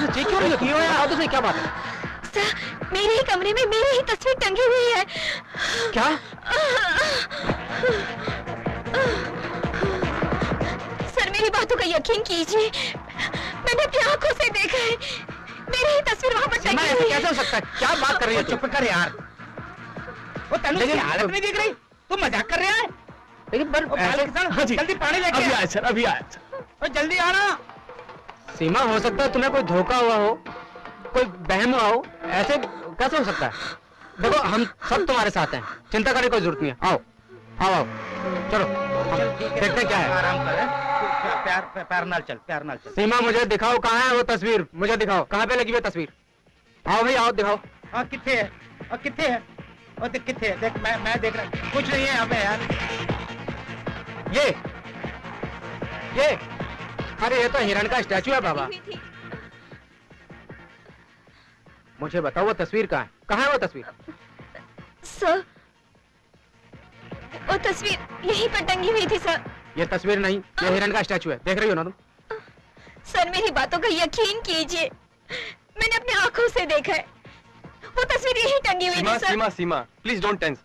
चीख क्यों रही हो? आपसे क्या बात है? सर, मेरे ही कमरे में मेरी ही तस्वीर टंगी हुई है। क्या? सर, मेरी बातों का यकीन कीजिए, मैंने अपनी आंखों से देखा है, मेरी ही तस्वीर वहाँ पर टंगी हुई है। कैसे हो सकता है? क्या बात कर रही है? चुप कर यार। वो तनु की हालत नहीं दिख रही? तुम मजाक कर रहे हैं? लेकिन पर जल्दी पानी लेके अभी आया सर, अभी आया। जल्दी आना। सीमा, हो सकता है तुम्हें कोई धोखा हुआ हो, कोई बहम हुआ हो, ऐसे कैसे हो सकता है? देखो, हम सब तुम्हारे साथ हैं, चिंता करने की कोई जरूरत नहीं है। आओ आओ आओ, चलो देखते क्या है। आराम कर, प्यार नाल चल, प्यार नाल चल। सीमा, मुझे दिखाओ कहाँ है वो तस्वीर, मुझे दिखाओ कहाँ पे लगी हुई तस्वीर। आओ भाई आओ, दिखाओ। हाँ, किथे है? किथे है? किथे है? देख, मैं देख रहा हूँ, कुछ नहीं है यहाँ पे यार। ये अरे ये तो हिरण का स्टैचू है बाबा। मुझे बताओ वो तस्वीर कहाँ है वो तस्वीर? सर, वो तस्वीर यहीं पर टंगी हुई थी सर। ये तस्वीर नहीं, ये हिरण का स्टैचू है, देख रही हो ना तुम? सर, मेरी बातों का यकीन कीजिए, मैंने अपनी आंखों से देखा है, वो तस्वीर यहीं टंगी हुई थी सर। Seema, please don't tense.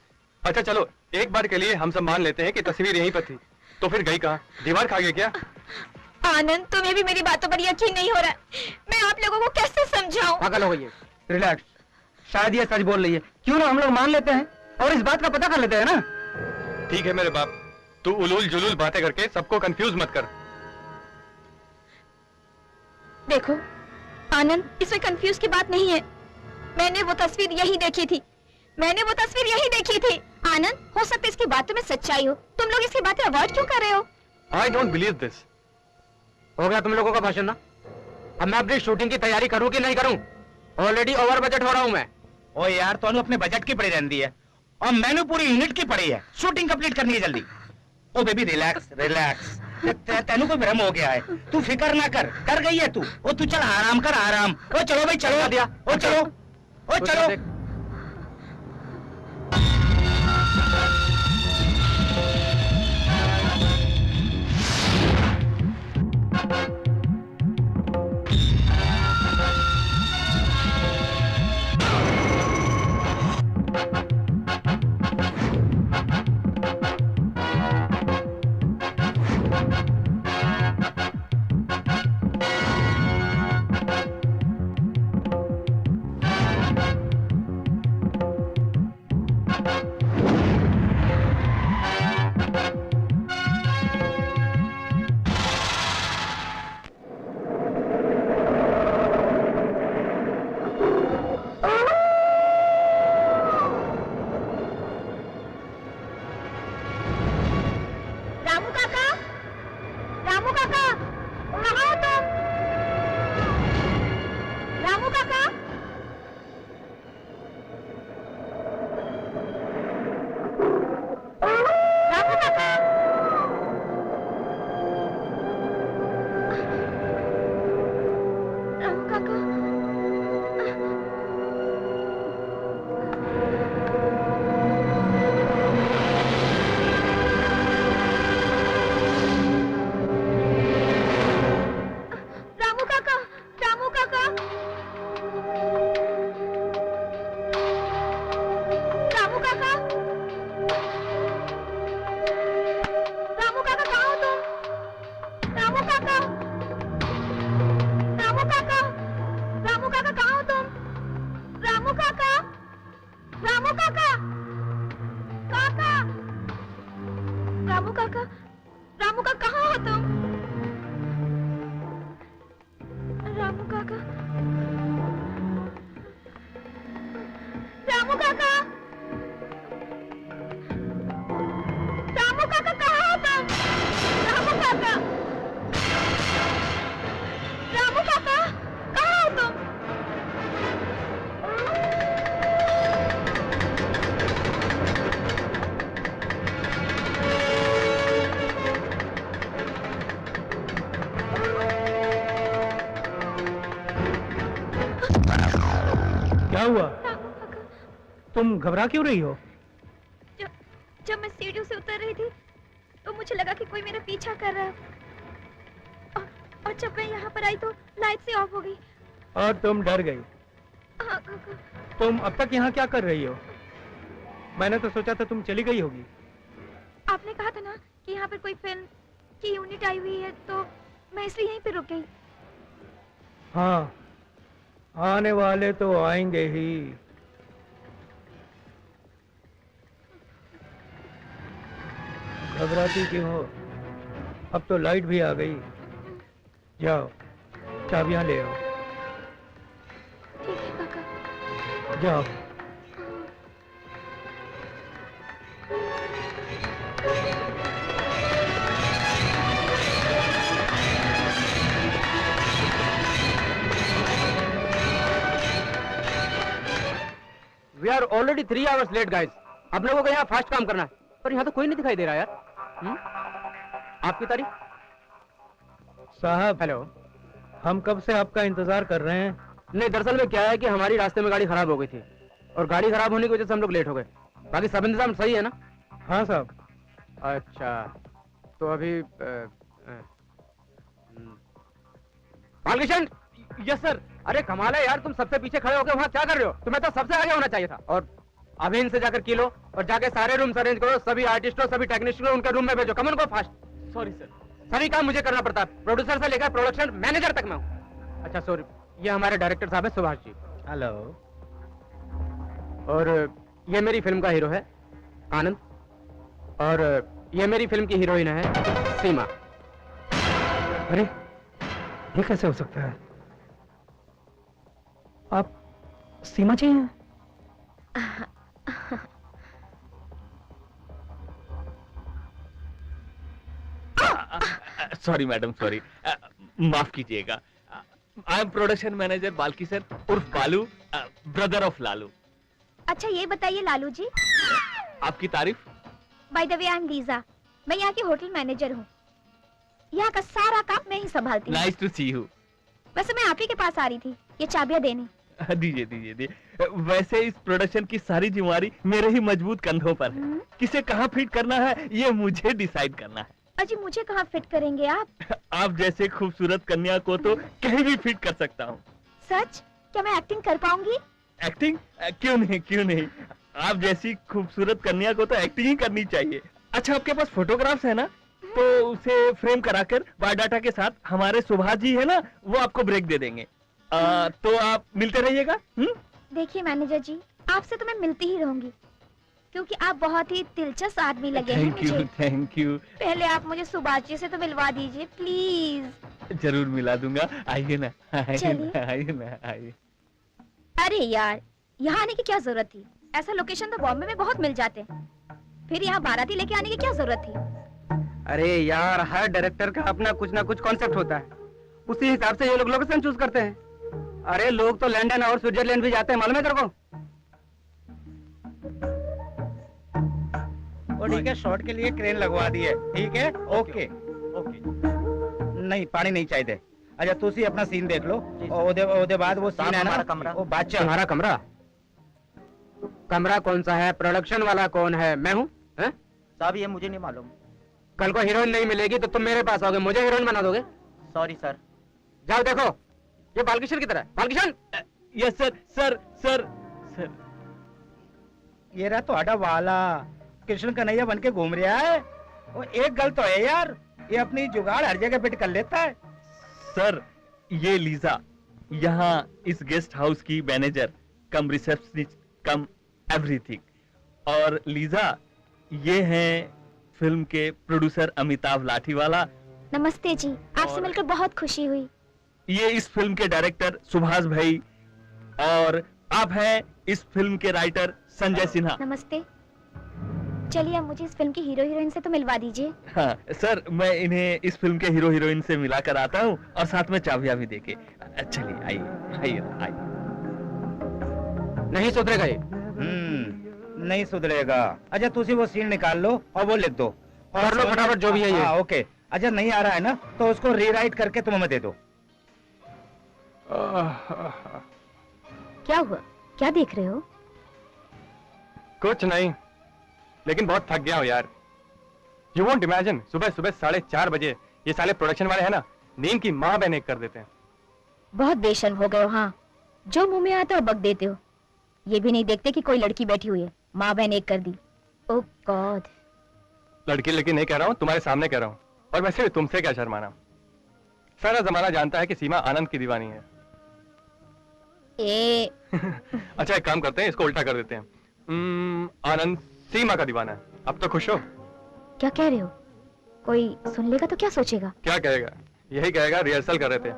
अच्छा चलो, एक बार के लिए हम सब मान लेते हैं कि तस्वीर यहीं पर थी, तो फिर गई कहाँ? दीवार खा गई क्या? आनंद, तुम्हें भी मेरी बातों पर यकीन नहीं हो रहा है, मैं आप लोगों को कैसे समझाऊं? पागल हो गई है। रिलैक्स, शायद ये सच बोल रही है, क्यों ना हम लोग मान लेते हैं और इस बात का पता कर लेते हैं ना। ठीक है मेरे बाप, तू उलूल जुलूल बातें करके सबको कंफ्यूज मत कर। देखो आनंद, इसमें कंफ्यूज की बात नहीं है, मैंने वो तस्वीर यही देखी थी, आनंद, हो सकता है इसकी बातों में सच्चाई हो, तुम लोग इसकी बातें अवॉइड क्यों कर रहे हो? I don't believe this. हो गया तुम लोगों का भाषण ना? अब मैं अपनी शूटिंग की तैयारी करूं कि नहीं करूं? ऑलरेडी ओवर बजट हो रहा हूं मैं। ओ यार, तो अपने बजट की पड़ी रहती है और मैंने पूरी यूनिट की पड़ी है, शूटिंग कंप्लीट करनी है जल्दी। ओ बेबी रिलैक्स, तेनू कोई भ्रम हो गया है, तू फिक्र ना कर, डर गई है तू। ओ तू चल, आराम कर, आराम। ओ चलो भाई, चलो दिया। ओ चलो। क्या हुआ? तुम घबरा क्यों रही हो? जब मैं सीढ़ियों से उतर रही थी तो मुझे लगा कि कोई मेरा पीछा कर रहा है और जब मैं यहाँ पर आई तो लाइट से ऑफ हो गई। और तुम डर गई? तुम अब तक यहाँ क्या कर रही हो? मैंने तो सोचा था तुम चली गई होगी। आपने कहा था ना कि यहाँ पर कोई फिल्म की यूनिट आई हुई है तो मैं इसलिए यहीं पे रुक गई। हाँ, आने वाले तो आएंगे ही। घबराती क्यों हो? अब तो लाइट भी आ गई। जाओ, चाबियां ले आओ। ठीक है काका। जाओ। We are already 3 hours late, guys. आप लोगों को यहाँ फास्ट काम करना है, पर यहाँ तो कोई नहीं दिखाई दे रहा यार। आपकी तारीफ? साहब, हेलो। हम कब से आपका इंतजार कर रहे हैं। नहीं, दरअसल में क्या है कि हमारी रास्ते में गाड़ी खराब हो गई थी और गाड़ी खराब होने की वजह से हम लोग लेट हो गए। बाकी सब इंतजाम सही है ना? हाँ साहब। अच्छा, तो अभी बालकिशन। Yes sir. अरे कमाल है यार, तुम सबसे पीछे खड़े होकर वहाँ क्या कर रहे हो? तुम्हें तो सबसे आगे होना चाहिए था। और अभी इनसे जाकर किलो और जाके सारे रूम्स अरेंज करो, सभी आर्टिस्टों सभी टेक्नीशियनों उनके रूम में भेजो। कमन को फास्ट। सॉरी सर, सभी काम मुझे करना पड़ता है, प्रोड्यूसर से लेकर प्रोडक्शन मैनेजर तक मैं हूँ। अच्छा सॉरी, ये हमारे डायरेक्टर साहब है सुभाष जी। हेलो। और ये मेरी फिल्म का हीरो है आनंद, और ये मेरी फिल्म की हीरोइन है सीमा। अरे ये कैसे हो सकता है? आप सीमा जी हैं? सॉरी मैडम, सॉरी, माफ कीजिएगा। I am production manager Balki sir उर्फ बालू, ब्रदर ऑफ लालू। अच्छा ये बताइए लालू जी। आपकी तारीफ? By the way I am Lisa, मैं यहाँ की होटल मैनेजर हूँ। यहाँ का सारा काम मैं ही संभालती हूँ। Nice to see you. वैसे मैं आप ही के पास आ रही थी ये चाबियां देने। दीजिए दीजिए दीजिए। वैसे इस प्रोडक्शन की सारी जिम्मेवारी मेरे ही मजबूत कंधों पर है। किसे कहाँ फिट करना है ये मुझे डिसाइड करना है। अजी मुझे कहाँ फिट करेंगे आप? आप जैसे खूबसूरत कन्या को तो कहीं भी फिट कर सकता हूँ। सच? क्या मैं एक्टिंग कर पाऊंगी? एक्टिंग? क्यों नहीं, क्यों नहीं। आप जैसी खूबसूरत कन्या को तो एक्टिंग ही करनी चाहिए। अच्छा, आपके पास फोटोग्राफ्स है ना? तो उसे फ्रेम कराकर बायोडाटा के साथ हमारे सुभाष जी है ना, वो आपको ब्रेक दे देंगे। तो आप मिलते रहिएगा। देखिए मैनेजर जी, आपसे तो मैं मिलती ही रहूंगी क्योंकि आप बहुत ही दिलचस्प आदमी लगे हैं मुझे। Thank you. पहले आप मुझे सुभाष जी से तो मिलवा दीजिए प्लीज। जरूर मिला दूंगा, आइए ना, चलिए। आइए ना, आइए। अरे यार, यहाँ आने की क्या जरूरत थी? ऐसा लोकेशन तो बॉम्बे में बहुत मिल जाते हैं। फिर यहाँ बाराती लेके आने की क्या जरूरत थी? अरे यार, हर डायरेक्टर का अपना कुछ ना कुछ कॉन्सेप्ट होता है, उसी हिसाब से ये लोग लोकेशन चूज करते हैं। अरे लोग तो लंदन और स्विट्जरलैंड भी जाते हैं, मालूम है तेरे को? ठीक है, शॉट के लिए क्रेन लगवा दी है। ठीक है, ओके ओके। नहीं, पानी नहीं चाहिए। अच्छा तुसी अपना सीन देख लो और ओदे बाद वो सीन है ना, कमरा। वो बादशाह। तुम्हारा कमरा? कमरा कौन सा है? प्रोडक्शन वाला कौन है? मैं हूँ? साहब ये मुझे नहीं मालूम। कल को हीरोइन नहीं मिलेगी तो तुम मेरे पास आओगे, मुझे हीरोइन बना दोगे? Sorry sir. जाओ देखो, ये बालकिशन की तरह। Balkishan. Yes sir, sir sir sir. ये रहा तो आडा वाला कृष्ण कन्हैया बन के घूम रहा है। वो एक गल तो है यार, ये अपनी जुगाड़ हर जगह फिट कर लेता है। सर ये लीजा यहाँ इस गेस्ट हाउस की मैनेजर कम रिसेप्शनिस्ट कम एवरीथिंग। और लीजा ये हैं फिल्म के प्रोड्यूसर अमिताभ लाठीवाला। नमस्ते जी, आपसे मिलकर बहुत खुशी हुई। ये इस फिल्म के डायरेक्टर सुभाष भाई, और आप हैं इस फिल्म के राइटर संजय सिन्हा। नमस्ते। चलिए अब मुझे इस फिल्म की हीरो हीरोइन से तो मिलवा दीजिए। हाँ सर, मैं इन्हें इस फिल्म के हीरो हीरोइन से मिला कर आता हूँ और साथ में चाबियां भी देके। चलिए आइए आइए आइए। नहीं सुधरेगा ये। नहीं सुधरेगा। अच्छा तुसी वो सीन निकाल लो और वो लिख दो और लो फटाफट जो भी है ये। हाँ, ओके। अच्छा नहीं आ रहा है ना तो उसको रीराइट करके तुम हमें दे दो। क्या हुआ? क्या देख रहे हो? कुछ नहीं, लेकिन बहुत थक गया हूँ यार। यू वोंट इमेजिन, सुबह सुबह 4:30 बजे ये साले प्रोडक्शन वाले हैं ना, नींद की माँ बहन एक कर देते हैं। बहुत बेशर्म हो गए हो। हाँ, जो मुंह में आता है बक देते हो। ये भी नहीं देखते कि कोई लड़की बैठी हुई है, माँ बहन एक कर दी। ओह गॉड। लड़की लड़की नहीं कह रहा हूँ, तुम्हारे सामने कह रहा हूँ। और वैसे भी तुमसे क्या शर्माना, सारा जमाना जानता है कि सीमा आनंद की दीवानी है। अच्छा एक काम करते हैं, इसको उल्टा कर देते हैं। आनंद सीमा का दीवाना है। अब तो खुश हो? क्या कह रहे हो? कोई सुन लेगा तो क्या सोचेगा? क्या कहेगा? यही कहेगा रिहर्सल कर रहे थे।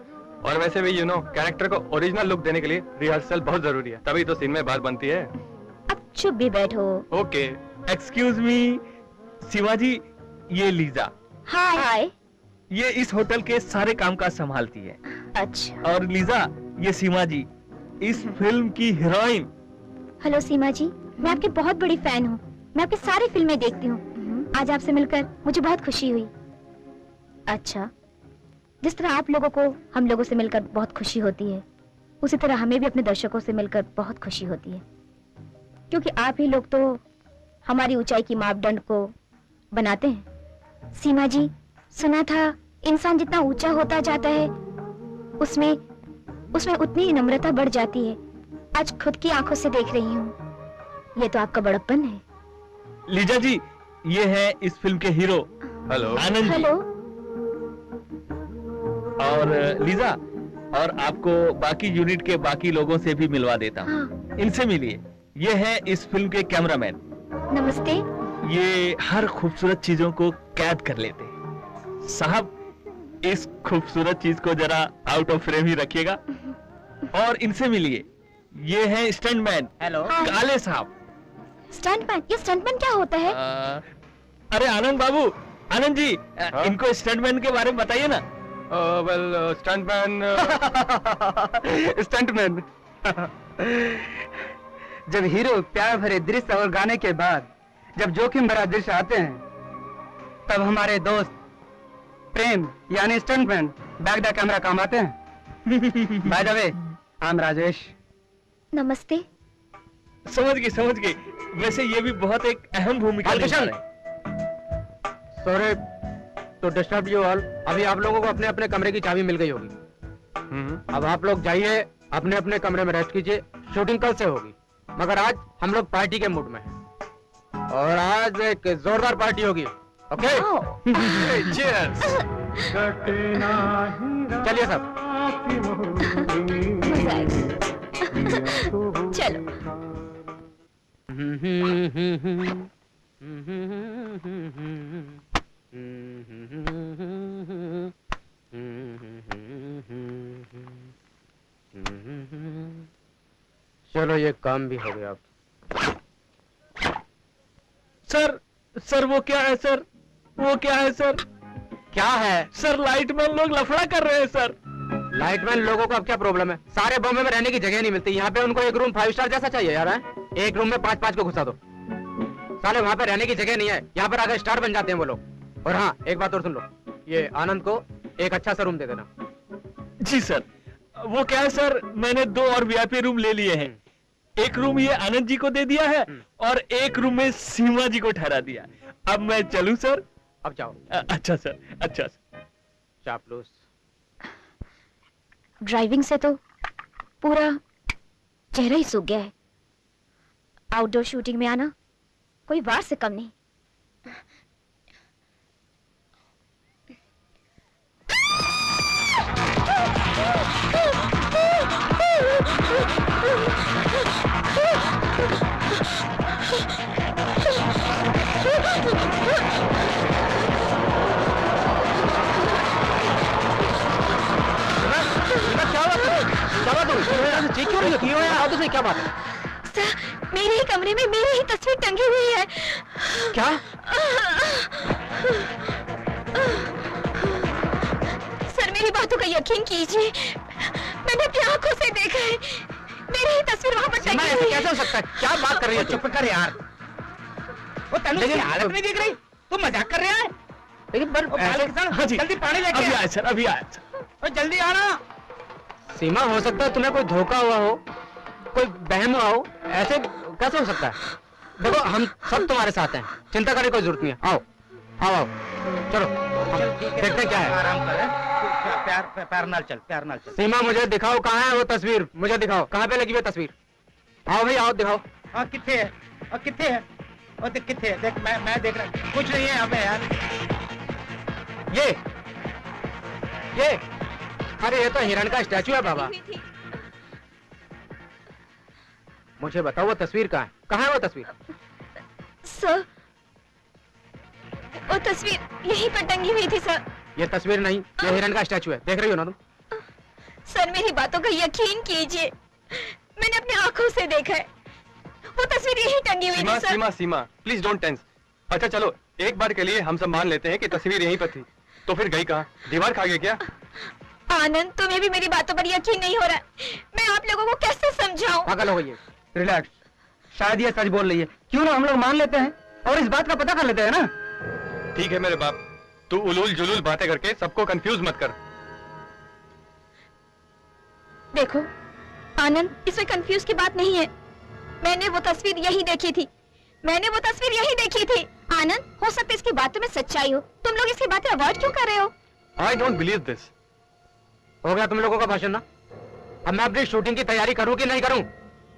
और वैसे भी यू नो, कैरेक्टर को ओरिजिनल लुक देने के लिए रिहर्सल बहुत जरूरी है, तभी तो सीन में बात बनती है। अब चुप भी बैठो। ओके। एक्सक्यूज मी सीमा जी, ये लीजा। हाय। ये इस होटल के सारे काम काज संभालती है। अच्छा। और लीजा, ये सीमा जी, इस फिल्म की हीरोइन। हेलो सीमा जी, मैं आपकी बहुत बड़ी फैन हूँ। मैं आपकी सारी फिल्में देखती हूँ। आज आपसे मिलकर मुझे बहुत खुशी हुई। अच्छा, जिस तरह आप लोगों को हम लोगों से मिलकर बहुत खुशी होती है, उसी तरह हमें भी अपने दर्शकों से मिलकर बहुत खुशी होती है, क्योंकि आप ही लोग तो हमारी ऊंचाई की मापदंड को बनाते हैं। सीमा जी, सुना था इंसान जितना ऊंचा होता जाता है उसमें उतनी ही नम्रता बढ़ जाती है। आज खुद की आंखों से देख रही हूँ। ये तो आपका बड़प्पन है। लीजा जी, ये है इस फिल्म के hero. Hello. Anand ji. Hello. और लीजा, और आपको बाकी यूनिट के बाकी लोगों से भी मिलवा देता हूँ। हाँ। इनसे मिलिए। ये है इस फिल्म के कैमरामैन। नमस्ते। ये हर खूबसूरत चीजों को कैद कर लेते हैं। साहब, इस खूबसूरत चीज को जरा आउट ऑफ फ्रेम ही रखिएगा। और इनसे मिलिए, ये है स्टंटमैन। हेलो। काले साहब। स्टंटमैन? ये स्टंटमैन क्या होता है? अरे आनंद बाबू, आनंद जी, हाँ? इनको स्टंटमैन के बारे में बताइए ना। Well stuntman. स्टंटमैन जब हीरो प्यार भरे दृश्य और गाने के बाद जब जोखिम भरा दृश्य आते हैं, तब हमारे दोस्त प्रेम यानी स्टंटमैन बैक द कैमरा काम आते हैं। By the way, I am Rajesh. नमस्ते। समझ गई। वैसे ये भी बहुत एक अहम भूमिका निभा रहे हैं। सॉरी तो डिस्टर्ब यू ऑल। अभी आप लोगों को अपने अपने कमरे की चाबी मिल गई होगी। अब आप लोग जाइए, अपने अपने कमरे में रेस्ट कीजिए। शूटिंग कल से होगी, मगर आज हम लोग पार्टी के मूड में हैं और आज एक जोरदार पार्टी होगी। ओके? चीयर्स। चलिए सब। मजा आएगा। चलो। चलो ये काम भी हो गया। अब सर वो क्या है सर? वो क्या है सर? क्या है? सर लाइटमैन लोग लफड़ा कर रहे हैं सर। लाइटमैन लोगों को अब क्या प्रॉब्लम है? सारे बॉम्बे में रहने की जगह नहीं मिलती। यहाँ पे उनको एक रूम 5 स्टार जैसा चाहिए यार। है? एक रूम में 5-5 को घुसा दो। साले वहाँ पे रहने की जगह नहीं है, यहाँ पर आकर स्टार बन जाते हैं वो लोग। और हाँ, एक बात और सुन लो, ये आनंद को एक अच्छा सा रूम दे देना। जी सर। वो क्या है सर, मैंने 2 और वीआईपी रूम ले लिए हैं। एक रूम ये आनंद जी को दे दिया है और एक रूम में सीमा जी को ठहरा दिया। अब मैं चलूं सर? अब जाओ। अच्छा सर, अच्छा सर। चापलूस। ड्राइविंग से तो पूरा चेहरा ही सूख गया है। आउटडोर शूटिंग में आना कोई वार से कम नहीं। क्या बात है? सर, मेरे ही कमरे में मेरी ही तस्वीर टंगी हुई है। क्या? सर, मेरी बातों का यकीन कीजिए, मैंने अपनी आंखों से देखा है। मेरी ही तस्वीर वहाँ पर टंगी हुई है। कैसे हो सकता है? क्या बात कर रही है? चुप कर यार। वो तनु की हालत नहीं देख रही? तू मजाक कर रहा है? लेकिन पर हाँ जी, जल्दी पानी लेके अभी आ। आया सर, अभी आया सर। जल्दी आना। सीमा, हो सकता है तुम्हें कोई धोखा हुआ हो, कोई बहम हुआ हो। ऐसे कैसे हो सकता है? देखो हम सब तुम्हारे साथ हैं, चिंता करने की कोई जरूरत नहीं है। आओ आओ आओ, चलो देखते हैं क्या है। आराम कर, प्यार नाल चल, प्यार नाल चल। सीमा मुझे दिखाओ कहाँ है वो तस्वीर, मुझे दिखाओ कहाँ पे लगी हुई है तस्वीर। आओ भाई आओ दिखाओ। हाँ किथे है, और किथे है, और देख किथे है, देख मैं देख रहा हूँ, कुछ नहीं है यहाँ पे यार। ये अरे ये तो हिरण का स्टैचू है बाबा। हुई थी। मुझे बताओ वो तस्वीर कहाँ है वो तस्वीर? सर वो तस्वीर यहीं पर टंगी हुई थी सर। ये तस्वीर नहीं, ये हिरण का स्टैचू है, देख रही हो ना तुम? सर मेरी बातों का यकीन कीजिए, मैंने अपनी आंखों से देखा है, वो तस्वीर यहीं टंगी हुई सीमा थी सर। Seema Seema please don't tense. अच्छा चलो एक बार के लिए हम सब मान लेते हैं कि तस्वीर यहीं पर थी, तो फिर गई कहाँ? दीवार खा गई क्या? आनंद तुम्हें भी मेरी बातों पर यकीन नहीं हो रहा है, मैं आप लोगों को कैसे समझाऊं? पागल हो गई है। रिलैक्स, शायद ये सच बोल रही है, क्यों ना हम लोग मान लेते हैं और इस बात का पता कर लेते हैं ना। ठीक है मेरे बाप, तू उलूल जुलूल बातें करके सबको कंफ्यूज मत कर। देखो आनंद, इसमें कंफ्यूज की बात नहीं है, मैंने वो तस्वीर यही देखी थी, मैंने वो तस्वीर यही देखी थी। आनंद, हो सकता है इसकी बातों में सच्चाई हो, तुम लोग इसकी बातें अवॉइड क्यों कर रहे हो? I don't believe this. हो गया तुम लोगों का भाषण ना? अब मैं अपनी शूटिंग की तैयारी करूं कि नहीं करूं?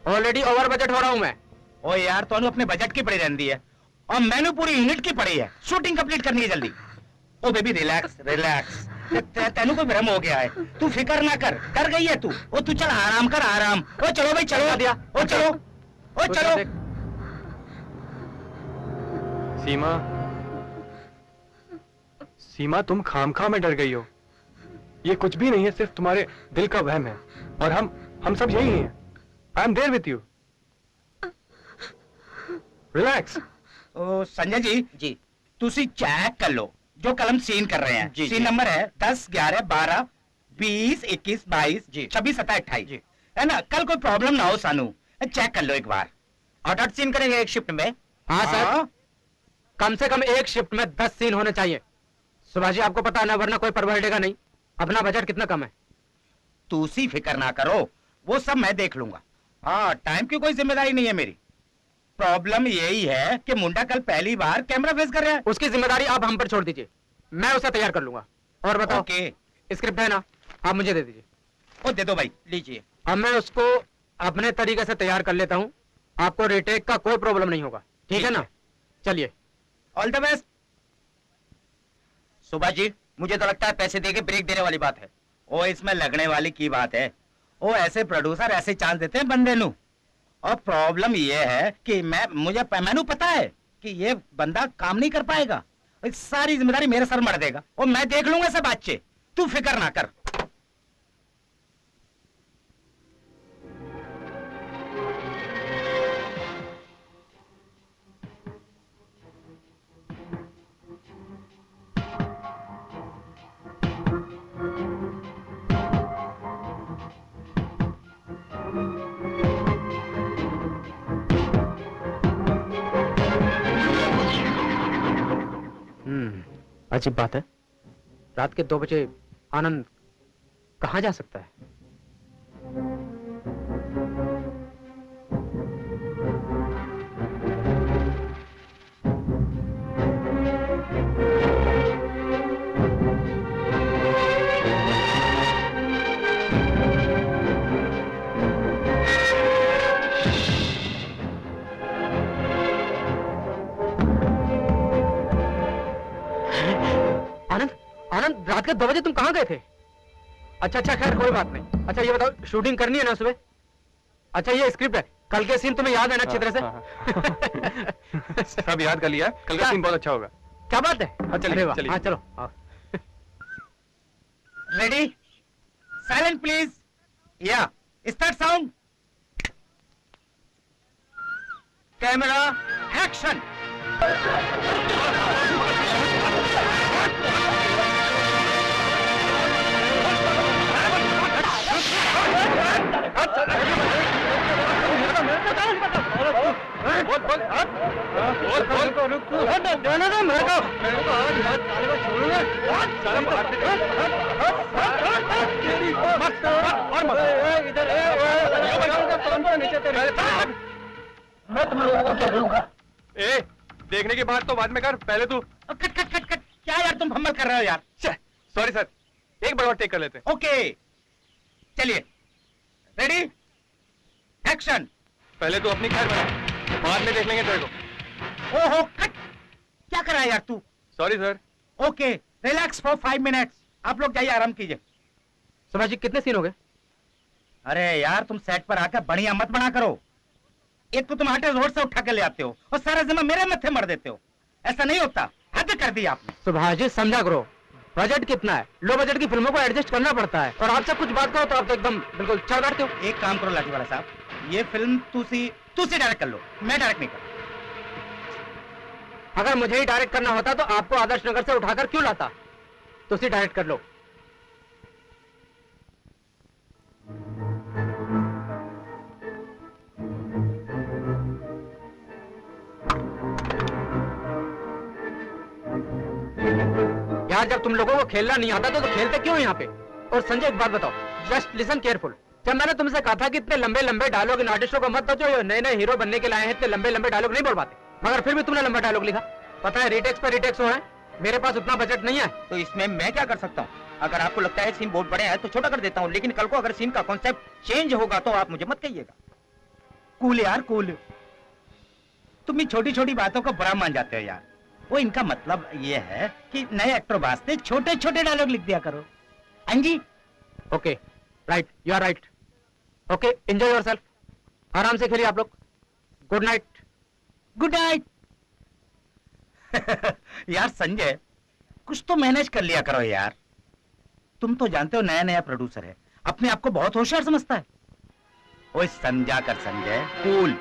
ऑलरेडी ओवर बजट हो रहा हूं मैं। ओ यार तोनू अपने बजट की पड़ी रहती है और मैंने पूरी यूनिट की पड़ी है, शूटिंग कंप्लीट करनी है जल्दी। ओ बेबी रिलैक्स रिलैक्स, तेनू को भ्रम हो गया है, तू फिक्र ना कर, डर गई है तू। ओ तू चल आराम कर आराम। ओ चलो भाई चलो दिया, ओ चलो ओ चलो। सीमा सीमा तुम खामखा में डर गई हो, ये कुछ भी नहीं है, सिर्फ तुम्हारे दिल का वहम है, और हम सब यही हैं। I am there with you, relax. ओ संजय जी तुसी चेक कर लो जो कलम सीन कर रहे हैं। जी, सीन जी। नंबर है 10, 11, 12, 20, 21, 22, 26, 27, 28 है ना। कल कोई प्रॉब्लम ना हो सानू, चेक कर लो एक बार। 8 सीन करेंगे एक शिफ्ट में। हाँ सर, कम से कम एक शिफ्ट में 10 सीन होने चाहिए। सुभाष जी आपको पता है ना, वरना कोई परवाह देगा नहीं। अपना बजट कितना कम है। तुसी फिक्र ना करो, वो सब मैं देख लूंगा। हाँ टाइम की कोई जिम्मेदारी नहीं है मेरी। प्रॉब्लम यही है कि मुंडा कल पहली बार कैमरा फेस कर रहा है। उसकी जिम्मेदारी आप हम पर छोड़ दीजिए, मैं उसे तैयार कर लूंगा। और बताओ ओके स्क्रिप्ट है ना, आप मुझे दे दीजिए। ओ दे दो भाई, लीजिए। अब मैं उसको अपने तरीके से तैयार कर लेता हूँ, आपको रिटेक का कोई प्रॉब्लम नहीं होगा, ठीक है ना? चलिए all the best. Subhash ji मुझे तो लगता है पैसे देके ब्रेक देने वाली बात है। ओ इसमें लगने वाली की बात है, ओ ऐसे प्रोड्यूसर ऐसे चांस देते हैं बंदे नू। और प्रॉब्लम ये है कि मैनू पता है कि ये बंदा काम नहीं कर पाएगा, इस सारी जिम्मेदारी मेरे सर मर देगा और मैं देख लूंगा सब बच्चे, तू फिक्र ना कर। अजीब बात है, रात के 2 बजे आनंद कहाँ जा सकता है? आनंद आनंद, रात के 2 बजे तुम कहाँ गए थे? अच्छा अच्छा, खैर कोई बात नहीं। अच्छा ये बताओ, शूटिंग करनी है ना सुबह? अच्छा ये स्क्रिप्ट है, कल के सीन तुम्हें याद है ना अच्छी तरह से? सब याद कर लिया, कल का सीन बहुत अच्छा होगा। क्या बात है? हाँ, चलिए, अरे वाह, चलिए। हाँ चलो आओ। रेडी, साइलेंट प्लीज, या स्टार्ट साउंड, कैमरा एक्शन। मैं तुम लोगों को क्या करूंगा? ए, देखने की बात तो बाद में कर, पहले तू। कट कट कट कट, क्या यार तुम फंबल कर रहे हो यार? सॉरी सर, एक बार और टेक कर लेते हैं। ओके, चलिए, रेडी, एक्शन। पहले तू अपनी खैर बना, बाद में देख लेंगे तेरे को। ओहो, कट, क्या कर रहा है यार तू? Sorry sir. Okay, relax for 5 minutes. आप लोग जाइए, आराम कीजिए। सुभाष जी कितने सीन हो गए? अरे यार, तुम सेट पर आकर बढ़िया मत बना करो। एक तो तुम आटे रोड से उठा के ले आते हो और सारा जिम्मा मेरे मत्थे मर देते हो। ऐसा नहीं होता, हद कर दी आपने। सुभाष जी समझा करो, बजट कितना है, लो बजट की फिल्मों को एडजस्ट करना पड़ता है, और आपसे कुछ बात करो तो आप तो एकदम बिल्कुल चढ़ बैठते हो। एक काम करो लाठी वाला साहब, ये फिल्म तुसी डायरेक्ट कर लो, मैं डायरेक्ट नहीं कर। अगर मुझे ही डायरेक्ट करना होता तो आपको आदर्श नगर से उठाकर क्यों लाता? तुसी डायरेक्ट कर लो। यार जब तुम लोगों को खेलना नहीं आता तो खेलते क्यों यहाँ पे? और संजय एक बात बताओ, जस्ट लिसन केयरफुल। जब मैंने तुमसे कहा था कि इतने लंबे लंबे डायलॉग इन आर्टिस्टों को मत दो जो नए नए हीरो बनने के लाए हैं, इतने लंबे लंबे डायलॉग नहीं बोल पाते, मगर फिर भी तुमने लंबा डायलॉग लिखा। पता है रीटेक्स पर रीटेक्स हो रहे हैं, मेरे पास उतना बजट नहीं है। तो इसमें मैं क्या कर सकता हूँ? अगर आपको लगता है सीन बहुत बड़े हैं तो छोटा कर देता हूँ, लेकिन कल को अगर सीन का कॉन्सेप्ट चेंज होगा तो आप मुझे मत कहिएगा। कूल यार कूल, तुम इन छोटी छोटी बातों को बुरा मान जाते हो यार। वो इनका मतलब ये है कि नए एक्टर वास्ते छोटे छोटे डायलॉग लिख दिया करो। हाँ जी, okay right, you are right. Okay, enjoy yourself, आराम से खेलिए आप लोग। Good night. Good night. यार संजय, कुछ तो मैनेज कर लिया करो यार। तुम तो जानते हो नया नया प्रोड्यूसर है, अपने आप को बहुत होशियार समझता है। ओए समझा कर संजय, कूल।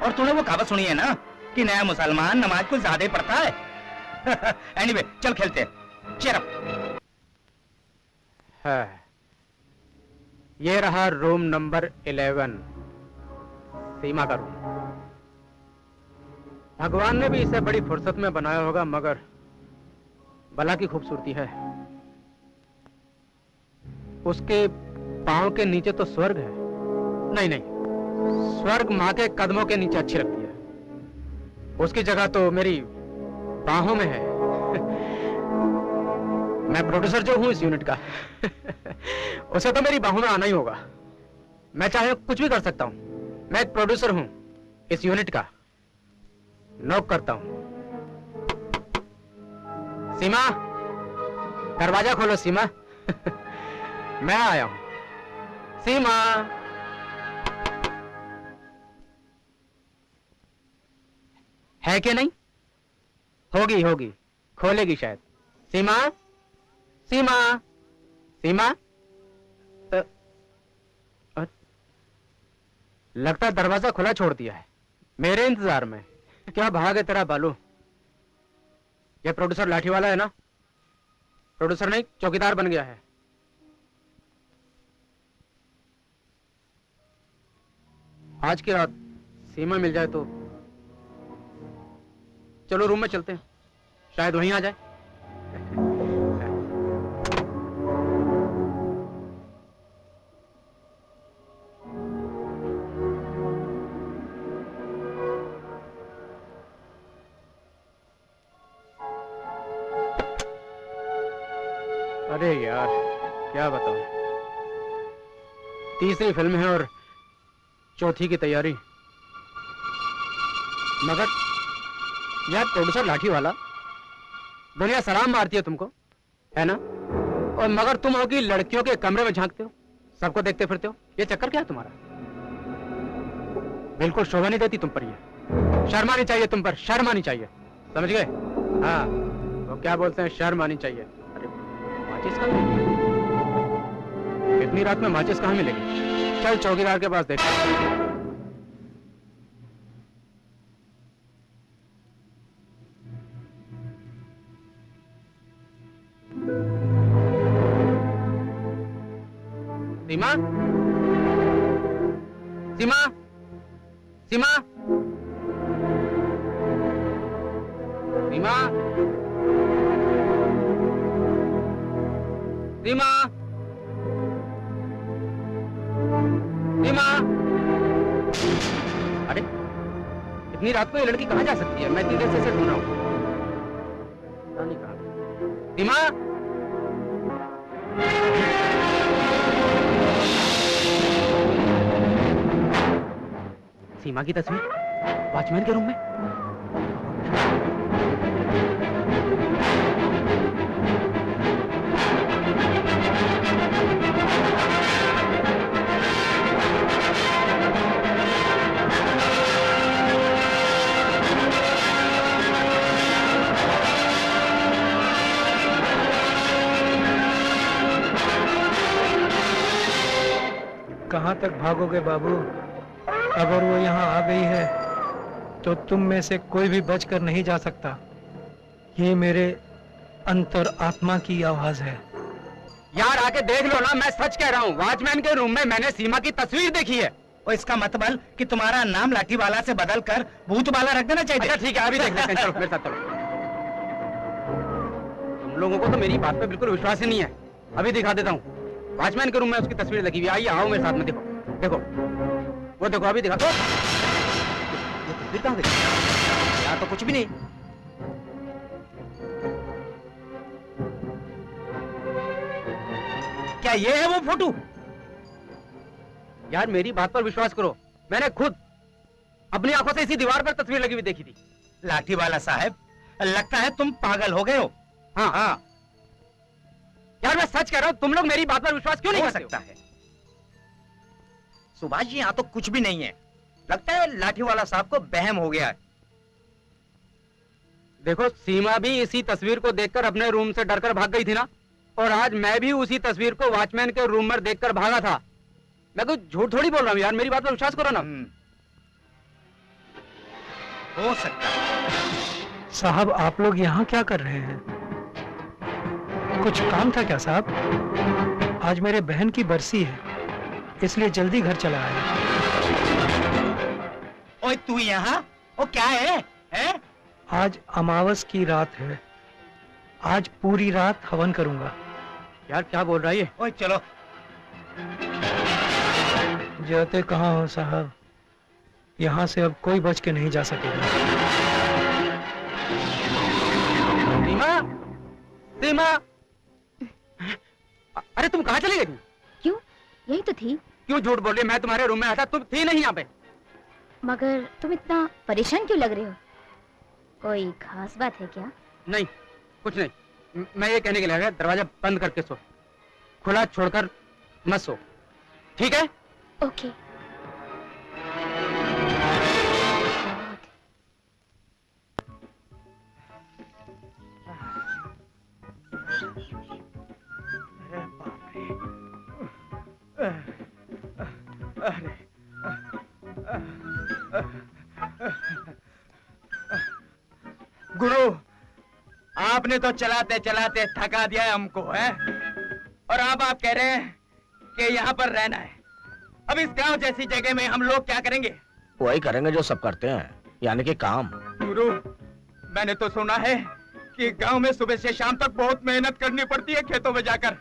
और तूने वो कहावत सुनी है ना कि नया मुसलमान नमाज को ज्यादा पढ़ता है। एनीवे, चल खेलते हैं। Cheer up. है ये रहा रूम नंबर 11, सीमा का रूम। भगवान ने भी इसे बड़ी फुर्सत में बनाया होगा, मगर बला की खूबसूरती है। उसके पांव के नीचे तो स्वर्ग है। नहीं नहीं, स्वर्ग माँ के कदमों के नीचे अच्छी लगती है। उसकी जगह तो मेरी बाहों में है। मैं प्रोड्यूसर जो हूं इस यूनिट का, उसे तो मेरी बाहों में आना ही होगा। मैं चाहे कुछ भी कर सकता हूं। मैं एक प्रोड्यूसर हूं इस यूनिट का। नॉक करता हूं। सीमा, दरवाजा खोलो सीमा। मैं आया हूं। सीमा, है कि नहीं? होगी होगी, खोलेगी शायद। सीमा, सीमा, सीमा। लगता है दरवाजा खुला छोड़ दिया है मेरे इंतजार में। क्या भाग है तेरा बालू। ये प्रोड्यूसर लाठी वाला है ना? प्रोड्यूसर नहीं, चौकीदार बन गया है। आज की रात सीमा मिल जाए तो चलो रूम में चलते हैं, शायद वहीं आ जाए। अरे यार क्या बताऊं, तीसरी फिल्म है और चौथी की तैयारी। मगर यार प्रोड्यूसर लाठी वाला, दुनिया सलाम मारती है तुमको, है ना? और मगर तुम हो कि लड़कियों के कमरे में झांकते हो, सबको देखते फिरते हो। ये चक्कर क्या है तुम्हारा? बिल्कुल शोभा नहीं देती तुम पर। ये शर्म आनी चाहिए तुम पर, शर्म आनी चाहिए, समझ गए? हाँ, वो क्या बोलते हैं, शर्म आनी चाहिए। अरे माचिस कहाँ मिलेगी? इतनी रात में माचिस कहाँ मिलेगी? चल चौकीदार के पास देख। सीमा, सीमा, सीमा, सीमा, सीमा, सीमा। अरे इतनी रात को ये लड़की कहाँ जा सकती है? मैं इतनी देर से इसे ढूंढ रहा हूँ। पता नहीं कहाँ। सीमा, सीमा की तस्वीर वॉचमैन के रूम में। कहाँ तक भागोगे बाबू? अगर वो यहाँ आ गई है तो तुम में से कोई भी बचकर नहीं जा सकता। ये मेरे अंतर आत्मा की आवाज है। यार आके देख लो ना, मैं सच कह रहा हूँ। वॉचमैन के रूम में मैंने सीमा की तस्वीर देखी है। और इसका मतलब कि तुम्हारा नाम लाठीवाला से बदल कर भूतवाला रख देना चाहिए। अच्छा ठीक है, अभी देख लेते हैं। चलो मेरे साथ चलो। तुम लोगों को तो मेरी बात पे बिल्कुल विश्वास ही नहीं है। अभी दिखा देता हूँ। वॉचमैन के रूम में उसकी तस्वीर लगी हुई है। आइए, आओ मेरे साथ में। देखो देखो, वो देखो, अभी दिखा दो। ये तस्वीर कहाँ गई? यहाँ तो कुछ भी नहीं। क्या ये है वो फोटो? यार मेरी बात पर विश्वास करो, मैंने खुद अपनी आंखों से इसी दीवार पर तस्वीर लगी हुई देखी थी। लाठीवाला साहब, लगता है तुम पागल हो गए हो। हाँ हाँ यार, मैं सच कह रहा हूँ। तुम लोग मेरी बात पर विश्वास क्यों नहीं हो कर सकता है। सुभाष जी, यहाँ तो कुछ भी नहीं है। लगता है लाठीवाला साहब को वहम हो गया है। देखो, सीमा भी इसी तस्वीर को देखकर अपने रूम से डरकर भाग गई थी ना, और आज मैं भी उसी तस्वीर को वॉचमैन के रूम में देखकर भागा था। मैं कुछ झूठ थोड़ी बोल रहा हूँ यार, मेरी बात पर विश्वास करो ना। हो सकता है। साहब, आप लोग यहाँ क्या कर रहे हैं? कुछ काम था क्या साहब? आज मेरे बहन की बरसी है, इसलिए जल्दी घर चला आया। ओए तू यहाँ? वो क्या है? हैं? आज अमावस की रात है। आज पूरी रात हवन करूंगा। यार क्या बोल रहा है ये? ओए चलो। जाते कहाँ हो साहब? यहाँ से अब कोई बच के नहीं जा सकेगा। सीमा, सीमा, अरे तुम कहाँ चली गई? क्यों? यही तो थी। क्यों झूठ बोल रही है? मैं तुम्हारे रूम में आया था, तुम थी नहीं यहाँ पे। मगर तुम इतना परेशान क्यों लग रहे हो? कोई खास बात है क्या? नहीं, कुछ नहीं। मैं ये कहने के लिए आया, दरवाजा बंद करके सो, खुला छोड़कर मत सो, ठीक है? ओके। गुरु, आपने तो चलाते चलाते थका दिया है हमको, है? और अब आप कह रहे हैं कि यहाँ पर रहना है। अब इस गांव जैसी जगह में हम लोग क्या करेंगे? वही करेंगे जो सब करते हैं, यानी कि काम। गुरु, मैंने तो सुना है कि गांव में सुबह से शाम तक बहुत मेहनत करनी पड़ती है खेतों में जाकर।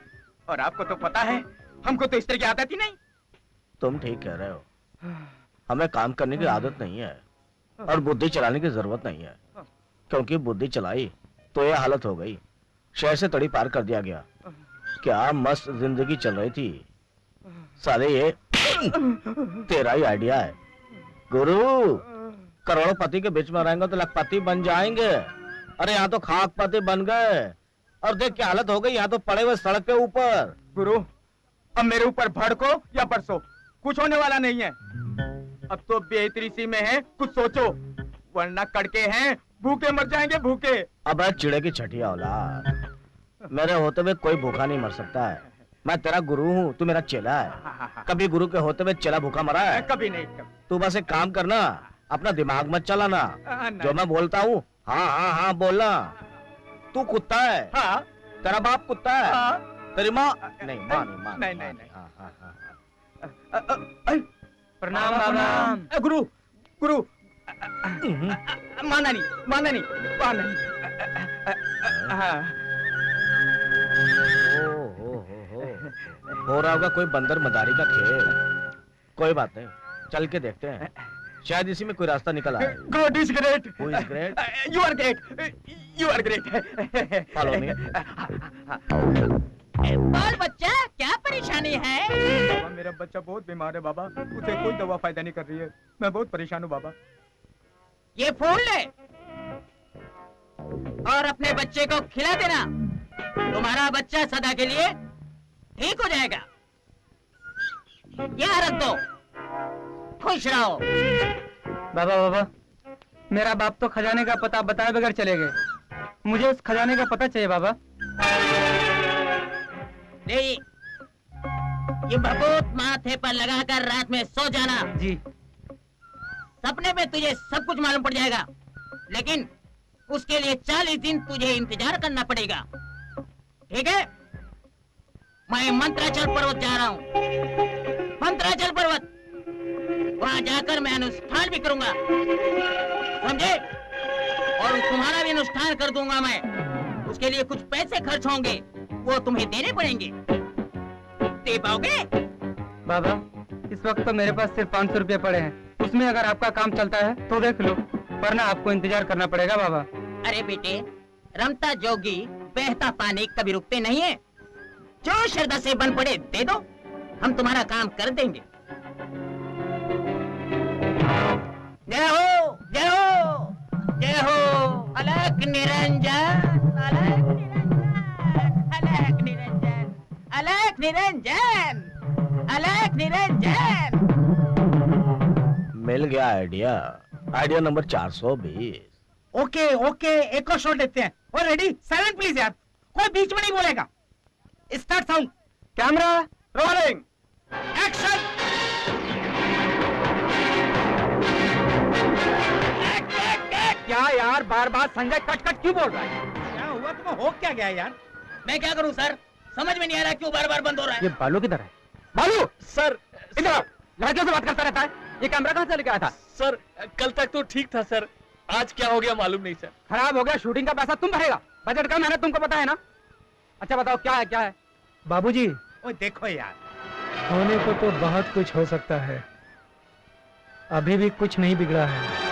और आपको तो पता है, हमको तो इस तरह की आदत ही नहीं। तुम ठीक कह रहे हो। हमें काम करने की आदत नहीं है और बुद्धि चलाने की जरूरत नहीं है, क्योंकि बुद्धि चलाई तो ये हालत हो गई। शहर से तड़ी पार कर दिया गया। क्या मस्त जिंदगी चल रही थी। साले ये तेरा ही आइडिया है। गुरु, करोड़पति के बीच में रहेंगे तो लखपति बन जाएंगे। अरे यहाँ तो खाकपति बन गए। और देख क्या हालत हो गई, यहाँ तो पड़े हुए सड़क के ऊपर। गुरु, अब मेरे ऊपर भड़को या बरसो, कुछ होने वाला नहीं है। अब तो बेहतरी सी में है, कुछ सोचो, वरना कड़के हैं, भूखे मर जाएंगे भूखे। अब चिड़े की छठिया औलाद, मेरे होते हुए कोई भूखा नहीं मर सकता है। मैं तेरा गुरु हूँ, तू मेरा चेला है। कभी गुरु के होते हुए चेला भूखा मरा है? कभी नहीं, कभी। तू बस एक काम करना, अपना दिमाग मत चलाना। जो मैं बोलता हूँ हाँ हाँ हाँ बोलना। तू कुत्ता है? हाँ। तेरा बाप कुत्ता है? हाँ। तेरी माँ नहीं, माँ नहीं, माँ नहीं, माँ नहीं। हाँ हाँ हाँ। प्रणाम प्रणाम। गुरु, गुरु, माना नहीं, माना नहीं, माना नहीं। हो रहा होगा कोई बंदर मदारी का खेल। कोई बात नहीं, चल के देखते हैं। शायद इसी में कोई रास्ता निकल आए। God is great. Who is great? You are great, you are great. Follow me. बाल बच्चा क्या परेशानी है? बाबा मेरा बच्चा बहुत बीमार है बाबा, उसे कोई दवा फायदा नहीं कर रही है, मैं बहुत परेशान हूँ बाबा। ये फूल ले और अपने बच्चे को खिला देना, तुम्हारा बच्चा सदा के लिए ठीक हो जाएगा। यहाँ रख दो, खुश रहो। बाबा बाबा, मेरा बाप तो खजाने का पता बताए बगैर चले गए, मुझे उस खजाने का पता चाहिए बाबा। नहीं, ये भभूत माथे पर लगाकर रात में सो जाना। जी। सपने में तुझे सब कुछ मालूम पड़ जाएगा, लेकिन उसके लिए 40 दिन तुझे इंतजार करना पड़ेगा, ठीक है? मैं मंत्राचल पर्वत जा रहा हूँ, मंत्राचल पर्वत। वहाँ जाकर मैं अनुष्ठान भी करूंगा, समझे? और तुम्हारा भी अनुष्ठान कर दूंगा मैं। उसके लिए कुछ पैसे खर्च होंगे, वो तुम्हें देने पड़ेंगे। दे पाओगे? बाबा, इस वक्त तो मेरे पास सिर्फ 500 रुपये पड़े हैं, उसमें अगर आपका काम चलता है तो देख लो, वरना आपको इंतजार करना पड़ेगा बाबा। अरे बेटे, रमता जोगी बहता पानी कभी रुकते नहीं है। जो श्रद्धा से बन पड़े दे दो, हम तुम्हारा काम कर देंगे। जय हो, जय हो, जय हो। अलख निरंजन, अलख निरंजन, अलख निरंजन, अलख निरंजन, अलख निरंजन। मिल गया idea, idea number 420। Okay okay, एक और शॉट लेते हैं। और रेडी, साइलेंट प्लीज यार, कोई बीच में नहीं बोलेगा। Start sound, camera rolling. Action. क्या यार, बार बार संजय कट कट क्यों बोल रहा है? क्या हुआ, तुम्हें हो क्या गया यार? मैं क्या करूं सर, समझ में नहीं आ रहा क्यों बार बार बंद हो रहा है। ये बालू किधर है? बालू, सर, इधर आओ। लड़कियों से बात करता रहता है, ये कैमरा कहाँ से लेके आया था? सर कल तक तो ठीक था सर, आज क्या हो गया मालूम नहीं सर। खराब हो गया, शूटिंग का पैसा तुम भरेगा, बजट का मेहनत तुमको पता है ना। अच्छा बताओ क्या है, क्या है? बाबूजी, ओ देखो यार, होने को तो बहुत कुछ हो सकता है, अभी भी कुछ नहीं बिगड़ा है।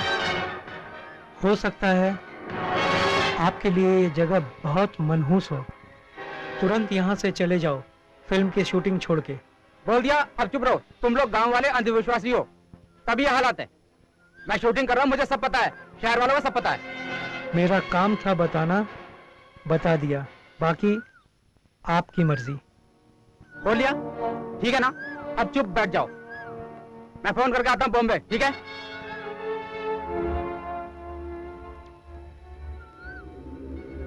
हो सकता है आपके लिए ये जगह बहुत मनहूस हो, तुरंत यहाँ से चले जाओ फिल्म की शूटिंग छोड़ के। बोल दिया, अब चुप रहो। तुम लोग गांव वाले अंधविश्वासी हो, तभी ये हालात है। मैं शूटिंग कर रहा हूँ, मुझे सब पता है, शहर वालों को सब पता है। मेरा काम था बताना, बता दिया, बाकी आपकी मर्जी। बोल दिया, ठीक है ना? अब चुप बैठ जाओ, मैं फोन करके आता हूँ बॉम्बे, ठीक है?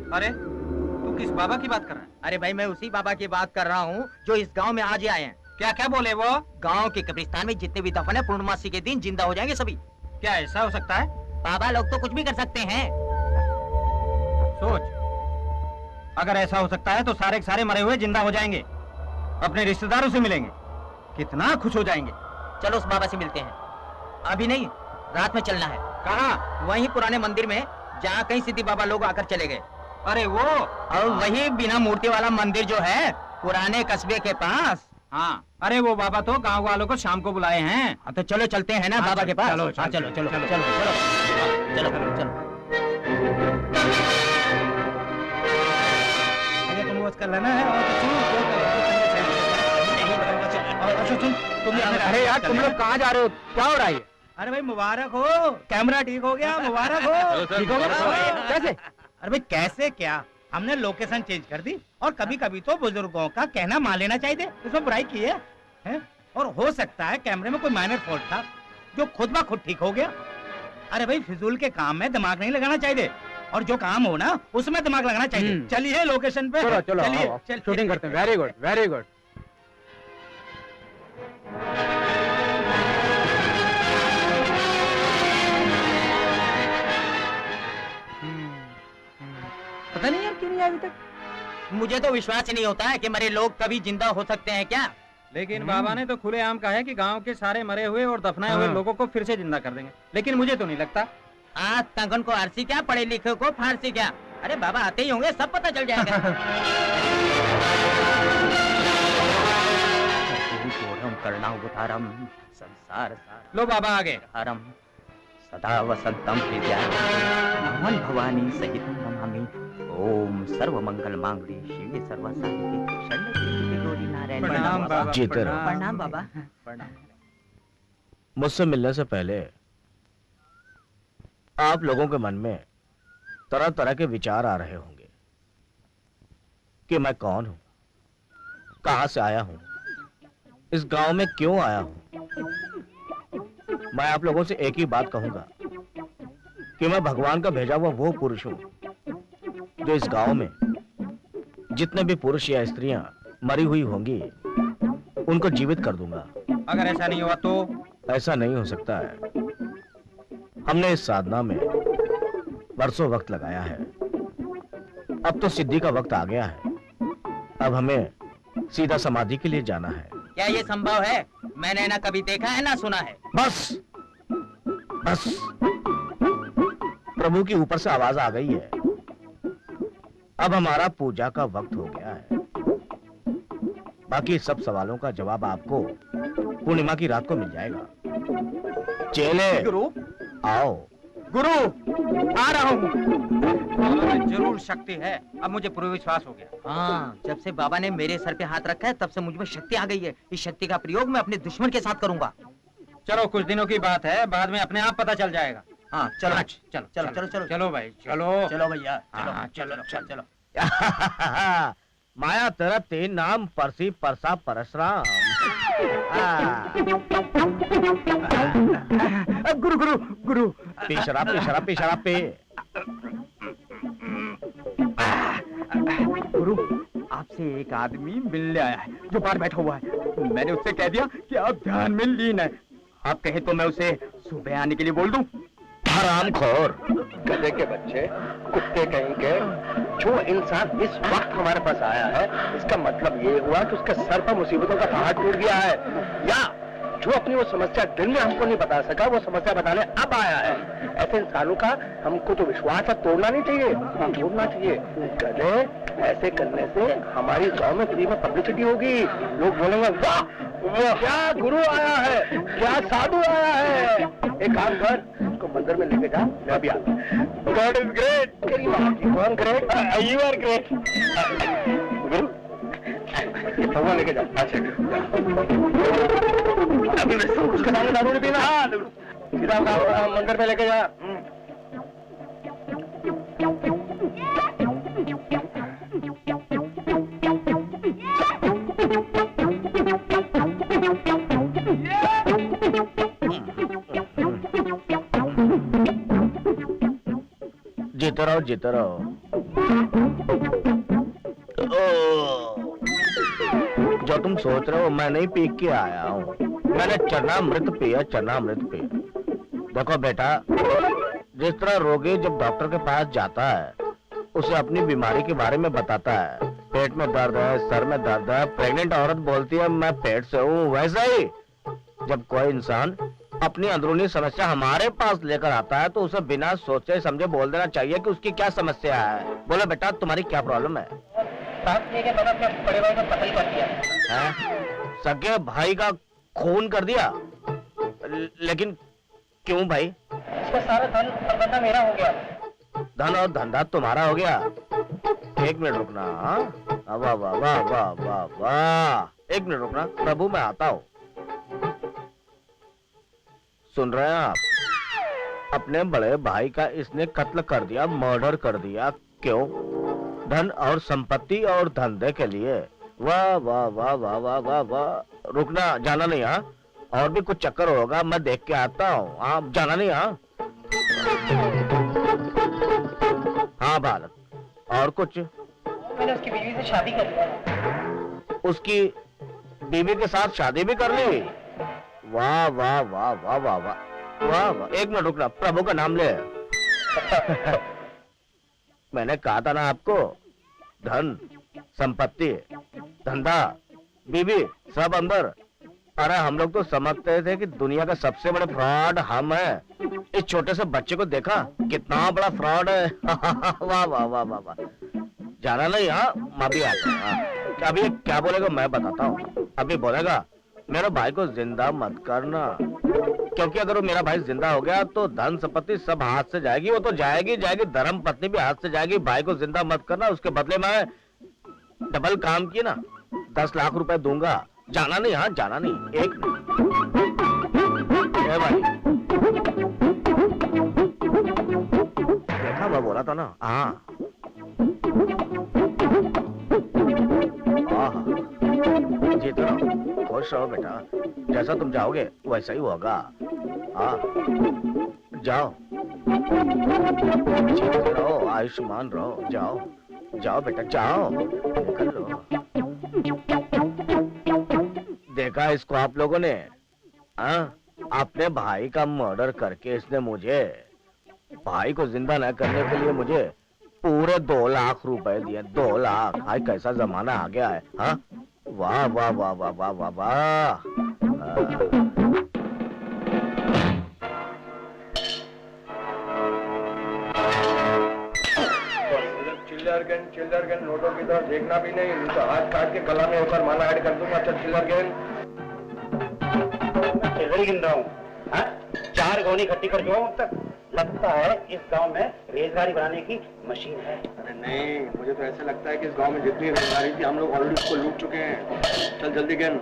अरे तू किस बाबा की बात कर रहा है? अरे भाई, मैं उसी बाबा की बात कर रहा हूँ जो इस गांव में आज ही आए हैं। क्या क्या बोले वो? गांव के कब्रिस्तान में जितने भी दफन है पूर्णमासी के दिन जिंदा हो जाएंगे सभी। क्या ऐसा हो सकता है? बाबा लोग तो कुछ भी कर सकते हैं। सोच, अगर ऐसा हो सकता है तो सारे के सारे मरे हुए जिंदा हो जाएंगे, अपने रिश्तेदारों से मिलेंगे, कितना खुश हो जाएंगे। चलो उस बाबा से मिलते हैं। अभी नहीं, रात में चलना है। कहाँ? वहीं पुराने मंदिर में जहाँ कई सिद्धि बाबा लोग आकर चले गए। अरे वो, और वही बिना मूर्ति वाला मंदिर जो है पुराने कस्बे के पास। हाँ, अरे वो बाबा तो गांव वालों को शाम को बुलाए हैं। हाँ, तो चलो चलते हैं ना बाबा के पास। चलो, हाँ, चलो चलो चलो चलो चलो चलो चलो। तुम वो कर लेना है और सुन, तुम भी अंदर। अरे यार, तुम लोग कहाँ जा रहे हो? क्या हो रहा है? अरे भाई मुबारक हो, कैमरा ठीक हो गया, मुबारक हो। ठीक हो गया? कैसे? अरे भाई कैसे क्या, हमने लोकेशन चेंज कर दी, और कभी कभी तो बुजुर्गों का कहना मान लेना चाहिए, उसमें बुराई की है? और हो सकता है कैमरे में कोई माइनर फॉल्ट था जो खुद ब खुद ठीक हो गया। अरे भाई फिजूल के काम में दिमाग नहीं लगाना चाहिए, और जो काम हो ना उसमें दिमाग लगाना चाहिए। चलिए लोकेशन पे, चलो चलो, चलिए आओ, शूटिंग करते हैं। Very good, very good. पता नहीं यार क्यों नहीं आया अभी तक। मुझे तो विश्वास ही नहीं होता है कि मरे लोग कभी जिंदा हो सकते हैं क्या। लेकिन बाबा ने तो खुलेआम कहा है कि गांव के सारे मरे हुए और दफनाए हुए लोगों को फिर से जिंदा कर देंगे, लेकिन मुझे तो नहीं लगता। आज तंगन को आरसी क्या, पढ़े लिखे को फारसी क्या। अरे बाबा आते ही होंगे, सब पता चल जाएगा। लो बाबा आ गए। सदा वसंतम हृदयारविंदे भवानी सहित नमामि। ओम सर्व मंगल मांगल्ये शिवे सर्व साधिके शरण्ये गौरी नारायणी। प्रणाम बाबा, जीते रहो। प्रणाम बाबा। मुझसे मिलने से पहले आप लोगों के मन में तरह तरह के विचार आ रहे होंगे कि मैं कौन हूं, कहां से आया हूं, इस गांव में क्यों आया हूं। मैं आप लोगों से एक ही बात कहूंगा कि मैं भगवान का भेजा हुआ वो पुरुष हूं जो इस गांव में जितने भी पुरुष या स्त्रियां मरी हुई होंगी उनको जीवित कर दूंगा। अगर ऐसा नहीं हुआ तो? ऐसा नहीं हो सकता है। हमने इस साधना में वर्षों वक्त लगाया है। अब तो सिद्धि का वक्त आ गया है। अब हमें सीधा समाधि के लिए जाना है। क्या ये संभव है? मैंने ना कभी देखा है ना सुना है। बस बस प्रभु की ऊपर से आवाज आ गई है। अब हमारा पूजा का वक्त हो गया है। बाकी सब सवालों का जवाब आपको पूर्णिमा की रात को मिल जाएगा। चेले गुरु, आओ। गुरु आ रहा हूँ। बाबा में जरूर शक्ति है, अब मुझे पूरा विश्वास हो गया। हाँ, जब से बाबा ने मेरे सर पे हाथ रखा है तब से मुझ में शक्ति आ गई है। इस शक्ति का प्रयोग मैं अपने दुश्मन के साथ करूंगा। चलो कुछ दिनों की बात है, बाद में अपने आप पता चल जाएगा। हाँ चलो चलो चलो चलो चलो चलो भाई चलो। चलो भैया हाँ, चलो चलो चलो। माया तेरा तीन नाम परसी परसा परशुराम। गुरु गुरु गुरु पी शराब पी शराब पी शराब पी। गुरु, आपसे एक आदमी मिलने आया है जो बाहर बैठा हुआ है। मैंने उससे कह दिया कि आप ध्यान में लीन है। आप कहे तो मैं उसे सुबह आने के लिए बोल दूं? हरामखोर, गधे के बच्चे, कुत्ते कहीं के, जो इंसान इस वक्त हमारे पास आया है इसका मतलब ये हुआ कि उसके सर पर मुसीबतों का पहाड़ टूट गया है, या जो अपनी वो समस्या दिन में हमको नहीं बता सका वो समस्या बताने अब आया है। ऐसे इंसानों का हमको तो विश्वास तोड़ना नहीं चाहिए, छोड़ना चाहिए। गधे, ऐसे करने से हमारी गांव में फ्री में पब्लिसिटी होगी। लोग बोलेंगे वाह वाह, क्या गुरु आया है, क्या साधु आया है। एक काम कर, उसको मंदिर में लेके जा, मैं भी आता हूँ। God is great. तेरी माँ की कौन ग्रेट? You are great. गुरु भगवान लेके जा। अच्छा अभी उसके सामने दारू नहीं पीना। हाँ सीधा मंदिर में लेके जा। जीते रहो जीते रहो। जो तुम सोच रहे हो मैं नहीं पी के आया हूँ, मैंने चरणामृत पिया, चरणामृत पिया। देखो बेटा, जिस तरह रोगी जब डॉक्टर के पास जाता है उसे अपनी बीमारी के बारे में बताता है, पेट में दर्द है, सर में दर्द है, प्रेग्नेंट औरत बोलती है मैं पेट से हूँ, वैसा ही जब कोई इंसान अपनी अंदरूनी समस्या हमारे पास लेकर आता है तो उसे बिना सोचे समझे बोल देना चाहिए कि उसकी क्या समस्या है। बोलो बेटा तुम्हारी क्या प्रॉब्लम है? बड़े भाई को कत्ल कर दिया। सगे भाई का खून कर दिया? लेकिन क्यों भाई? इसका सारा धन और मेरा हो गया। धन और धंधा तुम्हारा हो गया? एक मिनट रुकना। वाह वाह वाह वाह वाह वाह, एक मिनट रुकना प्रभु, मैं आता हूँ। सुन रहे हैं आप? अपने बड़े भाई का इसने कत्ल कर दिया, मर्डर कर दिया। क्यों? धन और संपत्ति और धंधे के लिए। वाह वाह वाह वाह वाह वाह वाह। रुकना, जाना नहीं। हाँ, और भी कुछ चक्कर होगा, मैं देख के आता हूँ। हाँ, जाना नहीं। हाँ हाँ बालक, और कुछ? मैंने उसकी बीवी से शादी कर ली। उसकी बीवी के साथ शादी भी कर ली? वाह वाह वाह वाह वाह वाह वाह वाह। एक मिनट रुकना, प्रभु का नाम ले। मैंने कहा था ना आपको, धन संपत्ति धंधा बीवी सब अंदर। अरे हम लोग तो समझते थे कि दुनिया का सबसे बड़ा फ्रॉड हम है। इस छोटे से बच्चे को देखा कितना बड़ा फ्रॉड है। वाह वाह वाह वाह वाह। जाना नहीं? हाँ, मैं भी आता हूँ। अभी क्या बोलेगा मैं बताता हूँ। अभी बोलेगा मेरे भाई को जिंदा मत करना। क्योंकि अगर वो मेरा भाई जिंदा हो गया तो धन संपत्ति सब हाथ से जाएगी, वो तो जाएगी जाएगी, धर्म पत्नी भी हाथ से जाएगी। भाई को जिंदा मत करना, उसके बदले में डबल काम किए ना 10 लाख रुपए दूंगा। जाना नहीं, हाँ जाना नहीं, एक नहीं। भाई देखा मैं बोला था ना। हाँ जीतो, खुश रहो बेटा, जैसा तुम चाहोगे वैसा ही होगा। हाँ जाओ, जीते रहो, आयुष्मान रहो, जाओ जाओ बेटा जाओ, निकल लो। देखा इसको आप लोगों ने? हाँ, अपने भाई का मर्डर करके इसने मुझे, भाई को जिंदा न करने के लिए मुझे पूरे 2 लाख रुपए दिए। 2 लाख, भाई कैसा जमाना आ गया है। हाँ वाह वाह वाह वाह वाह वाह वाह। चिल्लर गन नोटों की तरफ देखना भी नहीं, उनका हाथ काट के गला में होकर माला ऐड कर दूंगा। अच्छा चिल्लर गन चिल्लर गिन रहा हूँ। 4 गौनी इकट्ठी कर जो तक लगता है इस गांव में रेजगारी बनाने की मशीन है। अरे नहीं, मुझे तो ऐसा लगता है कि इस गांव में जितनी रेजगारी थी हम लोग ऑलरेडी उसको लूट चुके हैं। चल जल्दी गिन।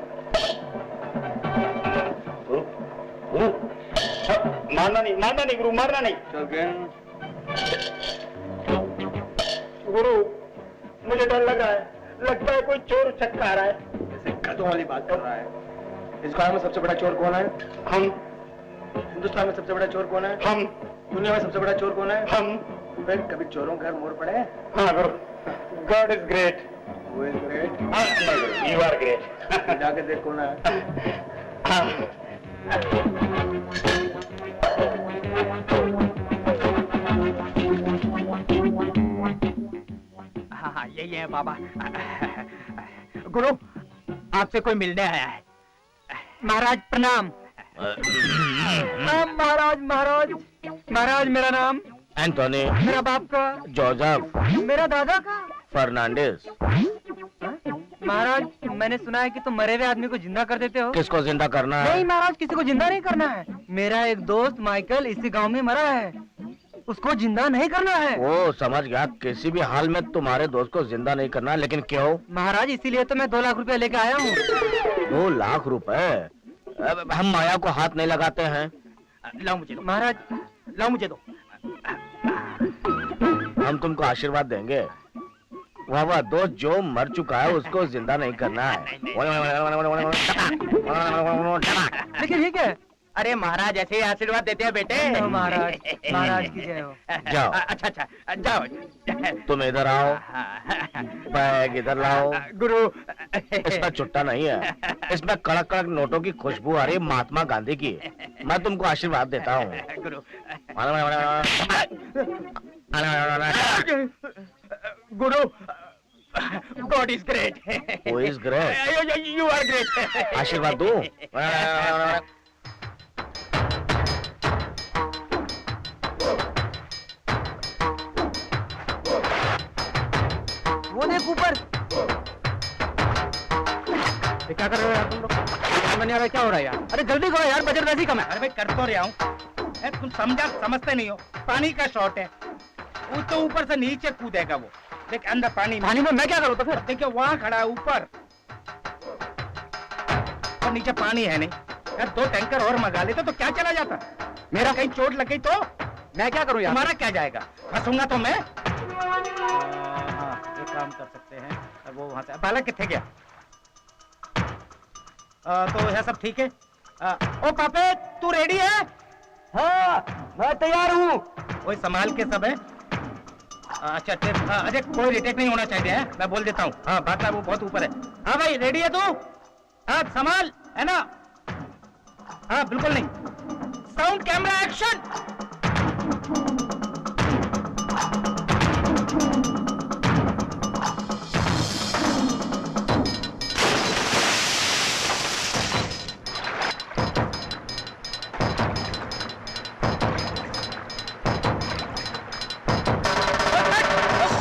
मारना नहीं गुरु, मारना नहीं। चल गिन। गुरु मुझे डर लगा है, लगता है कोई चोर उछक्का आ रहा है। ऐसे गधों वाली बात कर रहा है। इस गांव में सबसे बड़ा चोर कौन है? हम। हिंदुस्तान में सबसे बड़ा चोर कौन है? हम। दुनिया में सबसे बड़ा चोर कौन है? हम। फिर कभी चोरों घर मोड़ पड़े? हाँ गुरु, God is great. Who is great? You are great। जाके देख कौन है। हाँ यही है बाबा। गुरु आपसे कोई मिलने आया है। महाराज प्रणाम। महाराज महाराज महाराज, मेरा नाम एंटोनी। मेरा बाप का जोसेफ। मेरा दादा का फर्नांडिस। महाराज मैंने सुना है कि तुम मरे हुए आदमी को जिंदा कर देते हो। किसको जिंदा करना है? नहीं महाराज, किसी को जिंदा नहीं करना है। मेरा एक दोस्त माइकल इसी गांव में मरा है, उसको जिंदा नहीं करना है। वो समझ गया, किसी भी हाल में तुम्हारे दोस्त को जिंदा नहीं करना। लेकिन क्यों? महाराज इसीलिए तो मैं 2 लाख रुपए लेके आया हूँ। 2 लाख रुपए? हम माया को हाथ नहीं लगाते हैं। लाओ मुझे दो महाराज, लाओ मुझे दो। हम तुमको आशीर्वाद देंगे। वाह दोस्त जो मर चुका है उसको जिंदा नहीं करना है। लेकिन ठीक है। अरे महाराज ऐसे ही आशीर्वाद देते हैं बेटे। महाराज, महाराज की जय हो। जाओ। अच्छा जाओ। तुम इधर आओ, बैग इधर लाओ। गुरु इसमें चुट्टा नहीं है, इसमें कड़क कड़क नोटों की खुशबू आ रही है, महात्मा गांधी की। मैं तुमको आशीर्वाद देता हूँ। गुरु गुरु God is great. Who is great? You are great. आशीर्वाद दूं? वो देख ऊपर। ये क्या कर रहे हो यार तुम लोग? समझ नहीं आ रहा क्या हो रहा है यार। अरे जल्दी करो यार, बजट वैसे ही कम है। अरे भाई कर तो रहा हूँ, तुम समझते नहीं हो। पानी का शॉर्ट है, वो तो ऊपर से नीचे कूदेगा वो। देख अंदर पानी में मैं क्या करूँ तो फिर? देखिए वहाँ खड़ा है ऊपर, और नीचे पानी है नहीं। यार 2 टैंकर और मंगा लेते तो क्या चला जाता। मेरा कहीं चोट लग गई तो मैं क्या करूँ यार? तुम्हारा क्या जाएगा? फंसूंगा तो मैं। एक काम कर सकते हैं, वो वहाँ से बालक किथे गया? तो यह सब ठीक है। ओ पापे तू रेडी है? हाँ मैं तैयार हूँ। वही संभाल के सब है। अच्छा अजय कोई रिटेक नहीं होना चाहिए है, मैं बोल देता हूँ। हाँ बात है, वो बहुत ऊपर है। हाँ भाई रेडी है तू? हाँ संभाल, है ना? हाँ बिल्कुल नहीं। Sound camera action.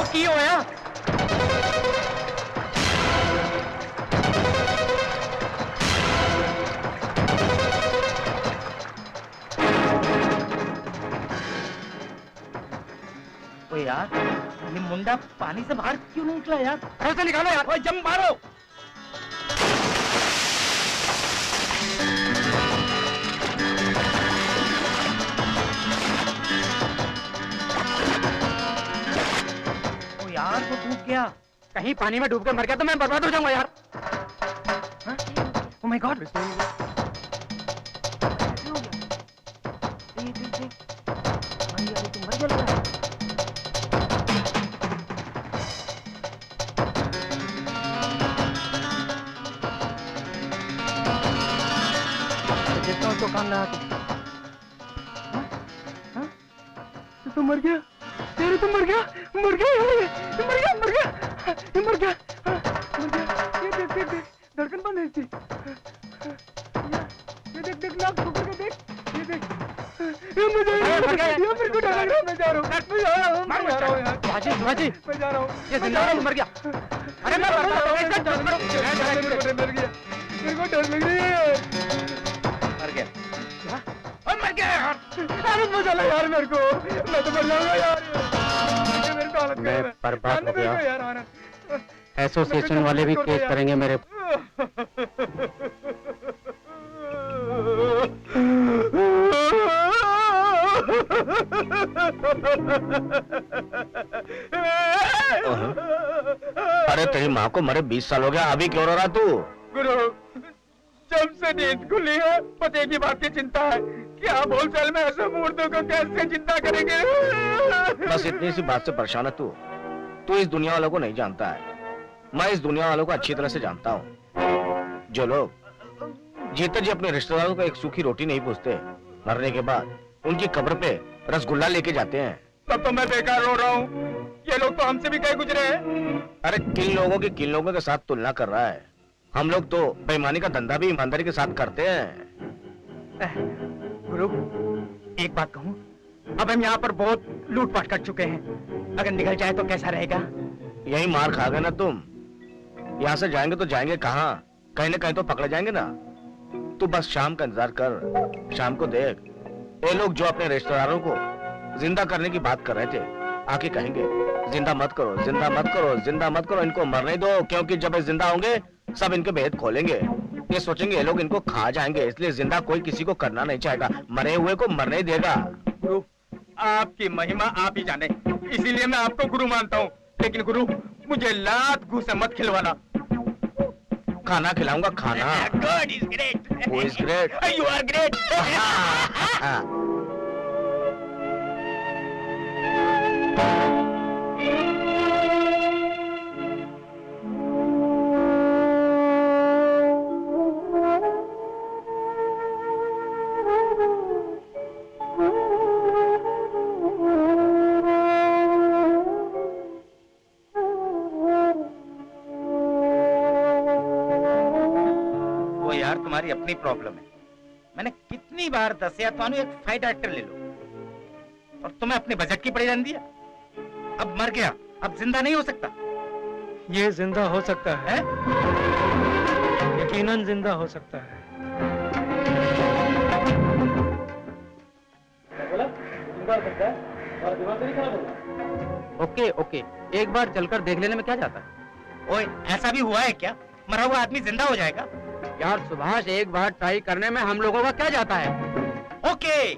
की होया? ओ यार, ये मुंडा पानी से बाहर क्यों नहीं निकला यार? ऐसे निकालो यार। ओए जंप मारो। ओ यार, वो डूब गया। कहीं पानी में डूब के मर गया तो मैं बर्बाद हो जाऊंगा यार। Oh my God. तो काम ना तो मर गया तेरे, तो मर गया मर गया मर गया मर गया मर गया मर गया। ये देख देख देख धड़कन बंद है इसकी। ये देख देख नाक ऊपर के देख, ये देख। ये मुझे ये मेरे को डर लग रहा है। मैं जा रहा हूँ यार, मैं जा रहा हूँ यार। शिवाजी मैं जा रहा हूँ। ये जिंदा मर गया। अरे मैं मर गया, मेरे को डर लग रही है। मर गया। मर गया यार। अरे मजा लगा यार मेरे को, मैं तो मर जाऊंगा यार। मेरे को हालत मैं बर्बाद हो गया यार। आनंद, एसोसिएशन वाले भी केस करेंगे मेरे। अरे तेरी माँ को मरे 20 साल हो गया, अभी क्यों रो रहा तू? गुरु, जब से नींद खुली है पते की बात की चिंता है कि आप होलसेल में ऐसे मूर्तों को कैसे जिंदा करेंगे। बस इतनी सी बात से परेशान है तू। तू इस दुनिया वालों को नहीं जानता है, मैं इस दुनिया वालों को अच्छी तरह से जानता हूँ। जो लोग जीते जी अपने रिश्तेदारों को एक सूखी रोटी नहीं पूछते, मरने के बाद उनकी कब्र पे रसगुल्ला लेके जाते हैं। तब तो मैं बेकार रो रहा हूँ, ये लोग तो हमसे भी कहीं गुजरे हैं। अरे किन लोगों की किन लोगों के साथ तुलना कर रहा है? हम लोग तो बेईमानी का धंधा भी ईमानदारी के साथ करते हैं। गुरु, एक बात कहूँ, अब हम यहाँ पर बहुत लूटपाट कर चुके हैं, अगर निकल जाए तो कैसा रहेगा? यही मार खा गए ना तुम। यहाँ से जाएंगे तो जाएंगे कहाँ? कहीं न कहीं तो पकड़े जाएंगे ना। तू बस शाम का इंतजार कर, शाम को देख, ये लोग जो अपने रिश्तेदारों को जिंदा करने की बात कर रहे थे, आके कहेंगे जिंदा मत करो, जिंदा मत करो, जिंदा मत करो, इनको मरने दो, क्योंकि जब ये जिंदा होंगे सब इनके भेद खोलेंगे। ये सोचेंगे ये लोग इनको खा जाएंगे, इसलिए जिंदा कोई किसी को करना नहीं चाहेगा, मरे हुए को मरने देगा। गुरु, आपकी महिमा आप ही जाने, इसीलिए मैं आपको गुरु मानता हूँ। लेकिन गुरु, मुझे लात घूसे मत खिलवाना। खाना खिलाऊंगा, खाना। God is great. Who is great? You are great. तुम्हारी अपनी प्रॉब्लम है। मैंने कितनी बार दसिया थानू एक फाइटर एक्टर ले लो, और तुम्हें अपने बजट की पड़ी रहने दिया। अब मर गया, अब जिंदा नहीं हो सकता। ये जिंदा हो सकता है, यकीनन जिंदा हो सकता है। ओके ओके, एक बार चलकर देख लेने में क्या जाता है। ओए, ऐसा भी हुआ है क्या? मरा हुआ आदमी जिंदा हो जाएगा? यार सुभाष, एक बार ट्राई करने में हम लोगों का क्या जाता है। ओके,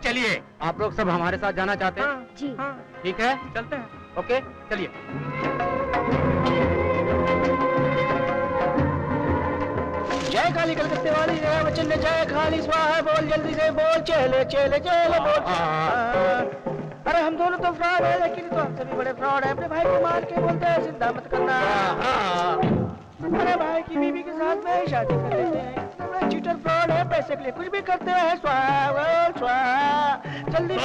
चलिए। आप लोग सब हमारे साथ जाना चाहते हैं? जी। ठीक है, चलते हैं। ओके, चलिए। जय काली कलकत्ते वाली जय वचन जय खाली स्वाहा, बोल जल्दी से बोल, चले चले चले बोल। अरे हम दोनों तो फ्रॉड है, लेकिन तो हमसे भी बड़े फ्रॉड है। अपने भाई को मार के बोलते हैं जिंदा मत करना। अरे भाई की बीवी के साथ में शादी कर लेते हैं। बड़ा चीटर फ्रॉड है, पैसे के लिए कुछ भी करते हैं। स्वाहा स्वाहा, जल्दी।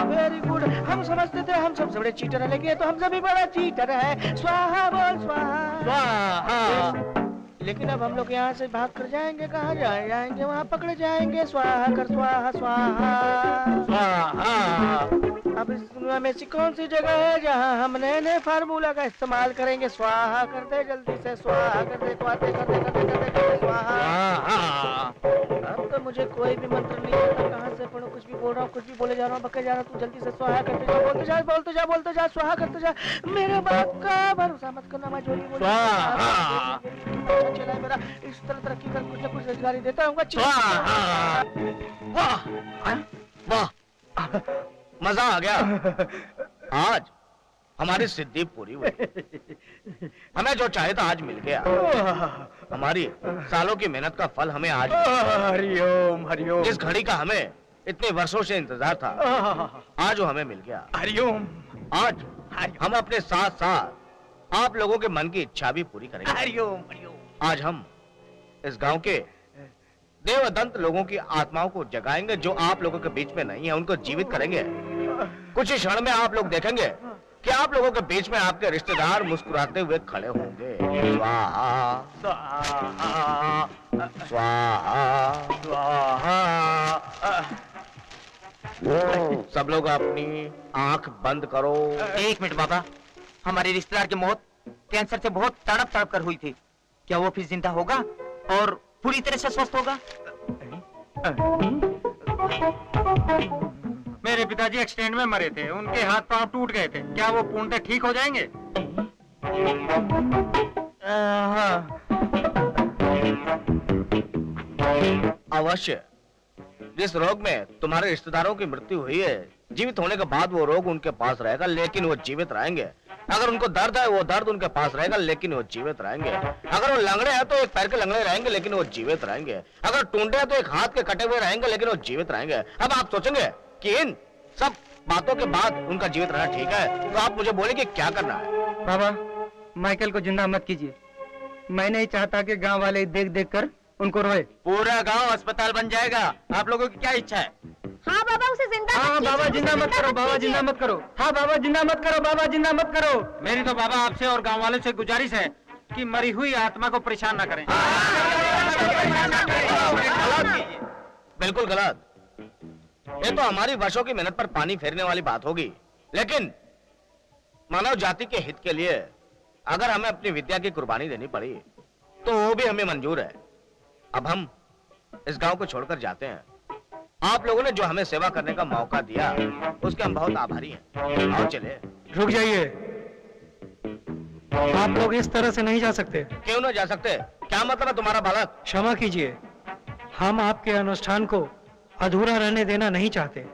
Very good. हम समझते थे हम सबसे बड़े चीटर है, लेकिन ये तो हमसे भी बड़ा चीटर है। स्वाहा बोल स्वाहा स्वाहा। लेकिन अब हम लोग यहाँ से भाग कर जाएंगे, कहाँ जाएंगे? वहाँ पकड़े जाएंगे। स्वाहा कर स्वाहा स्वाहा स्वाहा। अब इस दुनिया में ऐसी कौन सी जगह है जहाँ हम नए नए फार्मूला का इस्तेमाल करेंगे? स्वाहा कर दे जल्दी से, स्वाहा कर दे, स्वाहा कर दे स्वाहा। तो मुझे कोई भी मंत्र नहीं आता, कहाँ से पढ़ूं, कुछ भी बोल रहा हूँ, कुछ भी बोले जा रहा हूँ, बके जा रहा हूँ। तू जल्दी से स्वाहा करते जा, बोलते जा, बोलते जा, बोलते जा, स्वाहा करते जा। मेरे बाप का भरोसा मत करना, मैं झोली बोली अच्छा चला है मेरा, इस तरह तरक्की कर, कुछ न कुछ रोजगारी देता हूँ। वाह वाह, मजा आ गया। आज हमारी सिद्धि पूरी हुई, हमें जो चाहे था आज मिल गया। हमारी सालों की मेहनत का फल हमें आज, हरिओम हरिओम, जिस घड़ी का हमें इतने वर्षों से इंतजार था, आज वो हमें मिल गया। हरिओम। आज हम अपने साथ साथ आप लोगों के मन की इच्छा भी पूरी करेंगे। हरिओम हरिओम। आज हम इस गांव के देवदंत लोगों की आत्माओं को जगाएंगे, जो आप लोगों के बीच में नहीं है, उनको जीवित करेंगे। कुछ ही क्षण में आप लोग देखेंगे कि आप लोगों के बीच में आपके रिश्तेदार मुस्कुराते हुए खड़े होंगे। स्वाहा स्वाहा स्वाहा स्वाहा। सब लोग अपनी आंख बंद करो। 1 मिनट बाबा, हमारे रिश्तेदार की मौत कैंसर से बहुत तड़प तड़प कर हुई थी, क्या वो फिर जिंदा होगा और पूरी तरह से स्वस्थ होगा? मेरे पिताजी एक्सीडेंट में मरे थे, उनके हाथ पांव टूट गए थे, क्या वो पूर्णतः ठीक हो जाएंगे? अवश्य। जिस रोग में तुम्हारे रिश्तेदारों की मृत्यु हुई है, जीवित होने के बाद वो रोग उनके पास रहेगा, लेकिन वो जीवित रहेंगे। अगर उनको दर्द है, वो दर्द उनके पास रहेगा, लेकिन वो जीवित रहेंगे। अगर वो लंगड़े हैं तो एक पैर के लंगड़े रहेंगे, लेकिन वो जीवित रहेंगे। अगर टूंडे हैं तो एक हाथ के कटे हुए रहेंगे, लेकिन वो जीवित रहेंगे। अब आप सोचेंगे कि इन सब बातों के बाद उनका जीवित रहना ठीक है, तो आप मुझे बोले कि क्या करना है। बाबा, माइकल को जिंदा मत कीजिए। मैं नहीं चाहता कि गांव वाले देख देख कर उनको रोए। पूरा गांव अस्पताल बन जाएगा। आप लोगों की क्या इच्छा है? हाँ बाबा, उसे जिंदा हाँ बाबा, जिंदा मत करो, बाबा जिंदा मत करो। हाँ बाबा, जिंदा मत करो, बाबा जिंदा मत करो। मेरी तो बाबा आपसे और गांव वालों से गुजारिश है कि मरी हुई आत्मा को परेशान न करें। बिल्कुल गलत। ये तो हमारी वर्षों की मेहनत पर पानी फेरने वाली बात होगी, लेकिन मानव जाति के हित के लिए अगर हमें अपनी विद्या की कुर्बानी देनी पड़ी तो वो भी हमें मंजूर है। अब हम इस गांव को छोड़कर जाते हैं। आप लोगों ने जो हमें सेवा करने का मौका दिया, उसके हम बहुत आभारी हैं। आओ चले। रुक जाइए, आप लोग इस तरह से नहीं जा सकते। क्यों नहीं जा सकते? क्या मतलब है तुम्हारा बालक? क्षमा कीजिए, हम आपके अनुष्ठान को अधूरा रहने देना नहीं चाहते।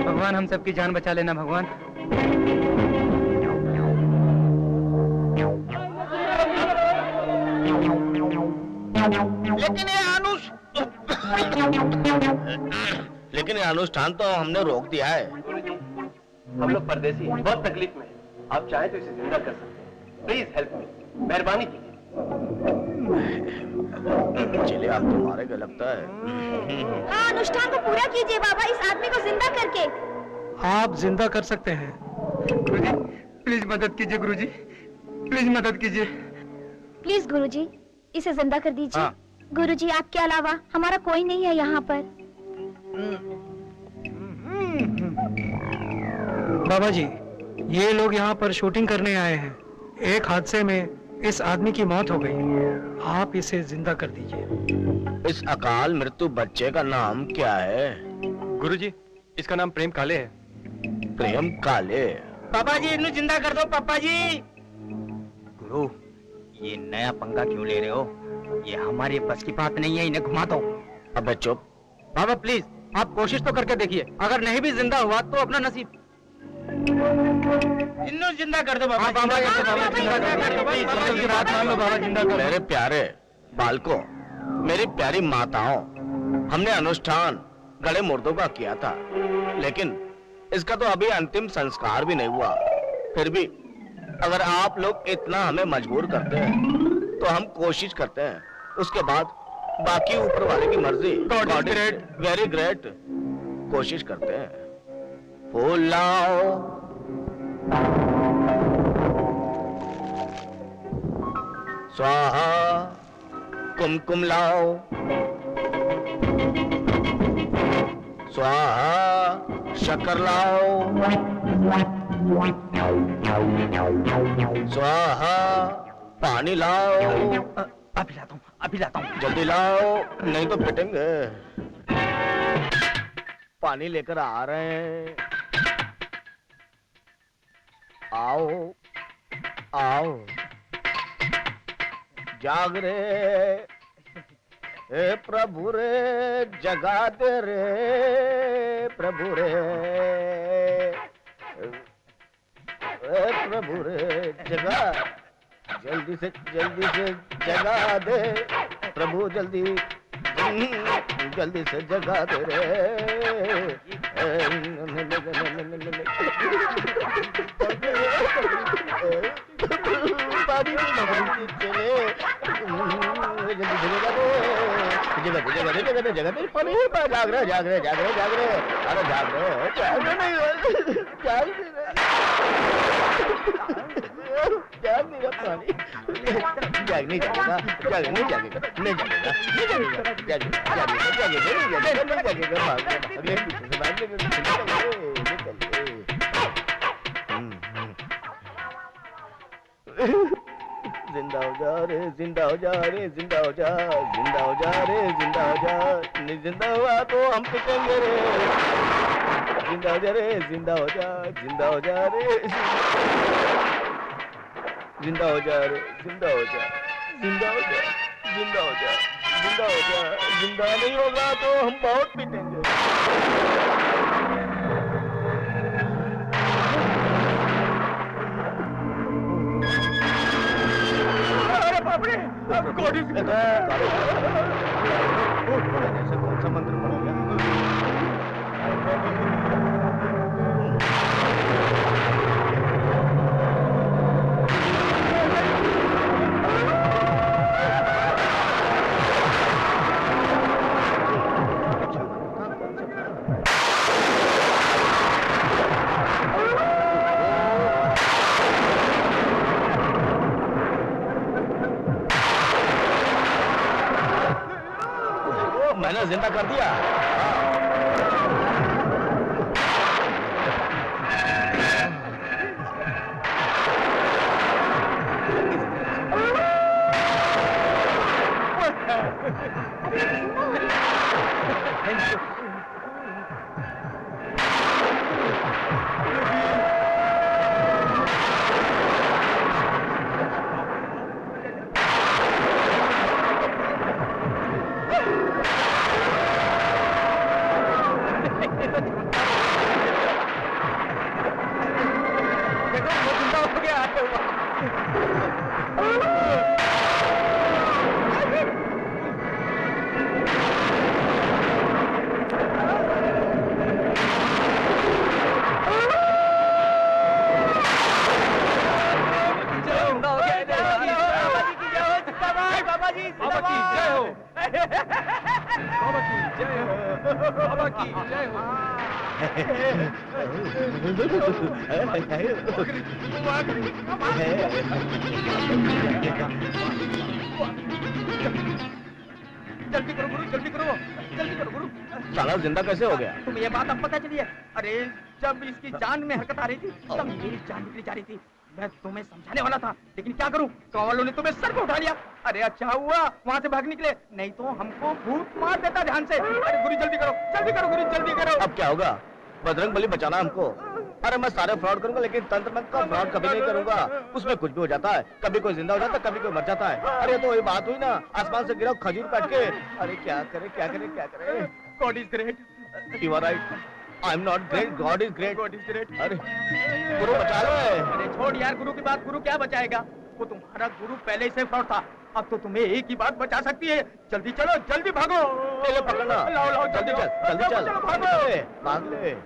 भगवान हम सबकी जान बचा लेना भगवान। लेकिन ये अनुष्ठान तो हमने रोक दिया है। हम लोग परदेसी हैं, बहुत तकलीफ में हैं। आप चाहे तो इसे जिंदा कर सकते हैं। प्लीज हेल्प मी, मेहरबानी कीजिए। चलिए, आप तो मारे गए लगता है। हाँ, अनुष्ठान को पूरा कीजिए बाबा, इस आदमी को जिंदा करके। आप जिंदा कर सकते हैं। गुरुजी, प्लीज मदद कीजिए गुरुजी, प्लीज मदद कीजिए। प्लीज गुरुजी, इसे जिंदा कर दीजिए। हाँ। गुरुजी, आपके अलावा हमारा कोई नहीं है यहाँ पर। बाबा जी, ये लोग यहाँ पर शूटिंग करने आए हैं। एक हादसे में इस आदमी की मौत हो गई, आप इसे जिंदा कर दीजिए। इस अकाल मृत्यु बच्चे का नाम क्या है? गुरुजी, इसका नाम प्रेम काले है। प्रेम काले? पापा जी, इन्हें जिंदा कर दो पापा जी। गुरु, ये नया पंगा क्यों ले रहे हो? ये हमारी बस की बात नहीं है, इन्हें घुमा दो। अबे चुप। बाबा प्लीज, आप कोशिश तो करके देखिए, अगर नहीं भी जिंदा हुआ तो अपना नसीब। इन्हें जिंदा कर दो बाबा। बाबा जिंदा कर दो, प्लीज उनकी बात मान लो बाबा, जिंदा कर दो। मेरे प्यारे बालकों, मेरी प्यारी माताओं, हमने अनुष्ठान गड़े मुर्दों का किया था, लेकिन इसका तो अभी अंतिम संस्कार भी नहीं हुआ। फिर भी अगर आप लोग इतना हमें मजबूर करते हैं तो हम कोशिश करते हैं, उसके बाद बाकी ऊपर वाले की मर्जी। God is great, very great. कोशिश करते हैं। फूल लाओ, स्वाहा, कुमकुम लाओ, स्वाहा, शक्कर लाओ, स्वाहा, पानी लाओ। अभी लाता हूँ, अभी लाता हूँ। जल्दी लाओ, नहीं तो पिटेंगे। पानी लेकर आ रहे हैं। आओ, आओ, जाग रे, ए प्रभु रे, जगा दे रे प्रभु रे, ए प्रभु रे, जगा, जल्दी से जगा दे प्रभु, जल्दी से जगा दे रे। पानी चले, जगह दे पानी, जाग रहे, अरे जाग नहीं रहा पानी, नहीं जागेगा, नहीं जागेगा, जिंदा हो जा रे, जिंदा हो जा रे, जिंदा हो जा, जिंदा हो जा रे, जिंदा हो जा, नहीं जिंदा हुआ तो हम पिटेंगे रे। जिंदा हो जा रे, जिंदा हो जा, जिंदा हो जा रे, जिंदा हो जा रे, जिंदा हो जा, जिंदा हो जा, जिंदा हो जा, जिंदा हो जा, जिंदा नहीं होगा तो हम बहुत पिटेंगे। अरे बाप रे, कौन सा मंत्र पड़ गया? मैंने जिंदा कर दिया। जल्दी करो गुरु, जल्दी करो, जल्दी करो गुरु। साला जिंदा कैसे हो गया? तुम्हें ये बात अब पता चली है? अरे जब इसकी जान में हरकत आ रही थी तब मेरी जान निकली जा रही थी। मैं तुम्हें समझाने वाला था लेकिन क्या करूं, गाँव वालों ने तुम्हें सर पे उठा लिया। अरे अच्छा हुआ वहाँ से भाग निकले, नहीं तो हमको भूत मार देता ध्यान से। अरे गुरु जल्दी करो, जल्दी करो गुरु, जल्दी करो। अब क्या होगा? बजरंग बली बचाना हमको। अरे मैं सारे फ्रॉड करूंगा लेकिन तंत्र मंत्र का फ्रॉड कभी नहीं करूंगा। उसमें कुछ भी हो जाता है, कभी कोई जिंदा हो जाता है, कभी कोई मर जाता है। अरे तो वही बात हुई ना, आसमान से गिरा खजूर काट के। अरे क्या करे, क्या करे, क्या करे? God is great. You are right, I am not great, God is great. God is great. अरे गुरु बचा लो। अरे छोड़ यार गुरु की बात, गुरु क्या बचाएगा? वो तुम्हारा गुरु पहले से फ्रॉड था, अब तो तुम्हें एक ही बात बचा सकती है। जल्दी चलो, जल्दी भागो। ले पकड़ना, लाओ लाओ, जल्दी चल, जल्दी चल, भागो। भाग ले।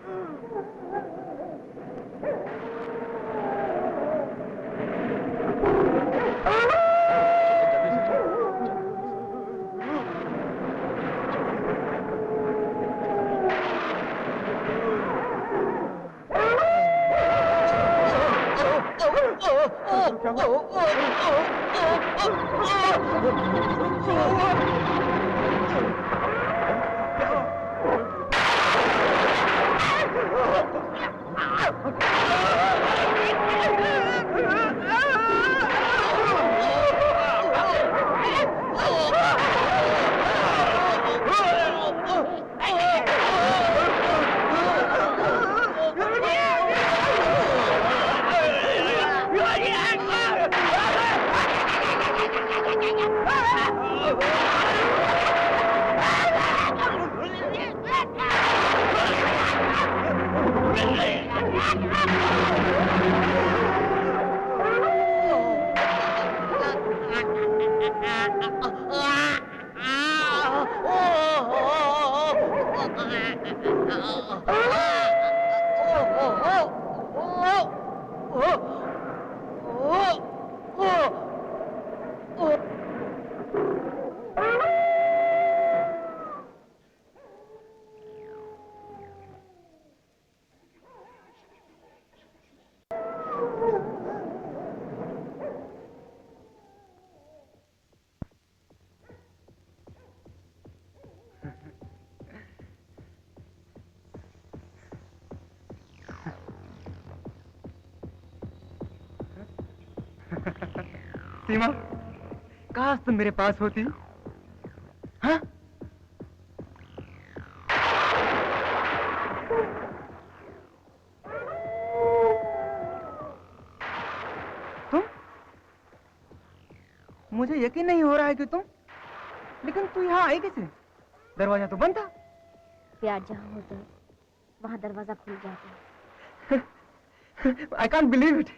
सीमा, काश तुम मेरे पास होती। हाँ? तुम? मुझे यकीन नहीं हो रहा है कि तुम, लेकिन तू यहाँ आई कैसे? दरवाजा तो बंद था। प्यार जहाँ होता है वहाँ दरवाजा खुल जाता है। I can't believe it.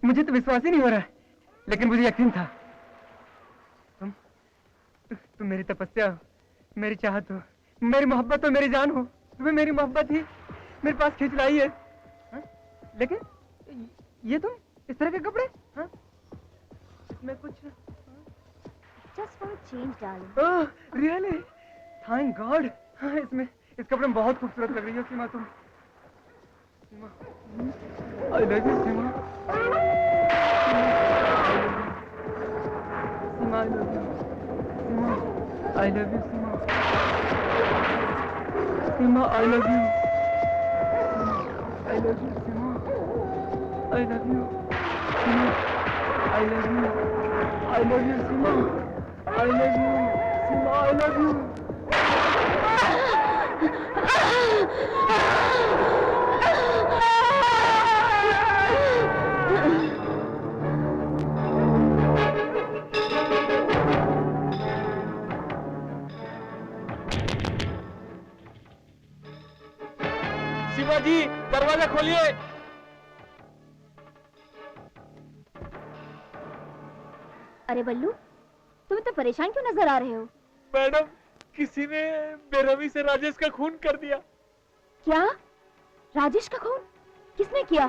मुझे तो विश्वास ही नहीं हो रहा है, लेकिन मुझे यकीन था। तुम मेरी तपस्या हो, मेरी चाहत हो, मेरी मोहब्बत हो, मेरी जान हो। तुम्हें मेरी मोहब्बत ही मेरे पास खींच लाई है। हा? लेकिन ये तुम इस तरह के कपड़े? हाँ? इसमें कुछ Just for a change, darling. Oh, really? Thank God. हाँ, इसमें इस कपड़े में बहुत खूबसूरत लग रही हो सीमा तुम। सीमा, I love you, Seema. Seema, I love you। Seema, I love you, Seema. Seema, I love you। I love you, Seema. I love you। Seema, I love you। I love you, Seema. I love you, Seema. I love you। Shiva ji, दरवाजा खोलिए। अरे बल्लू, तुम तो परेशान क्यों नजर आ रहे हो? मैडम, किसी ने बेरहमी से राजेश का खून कर दिया। क्या? राजेश का खून? किसने किया?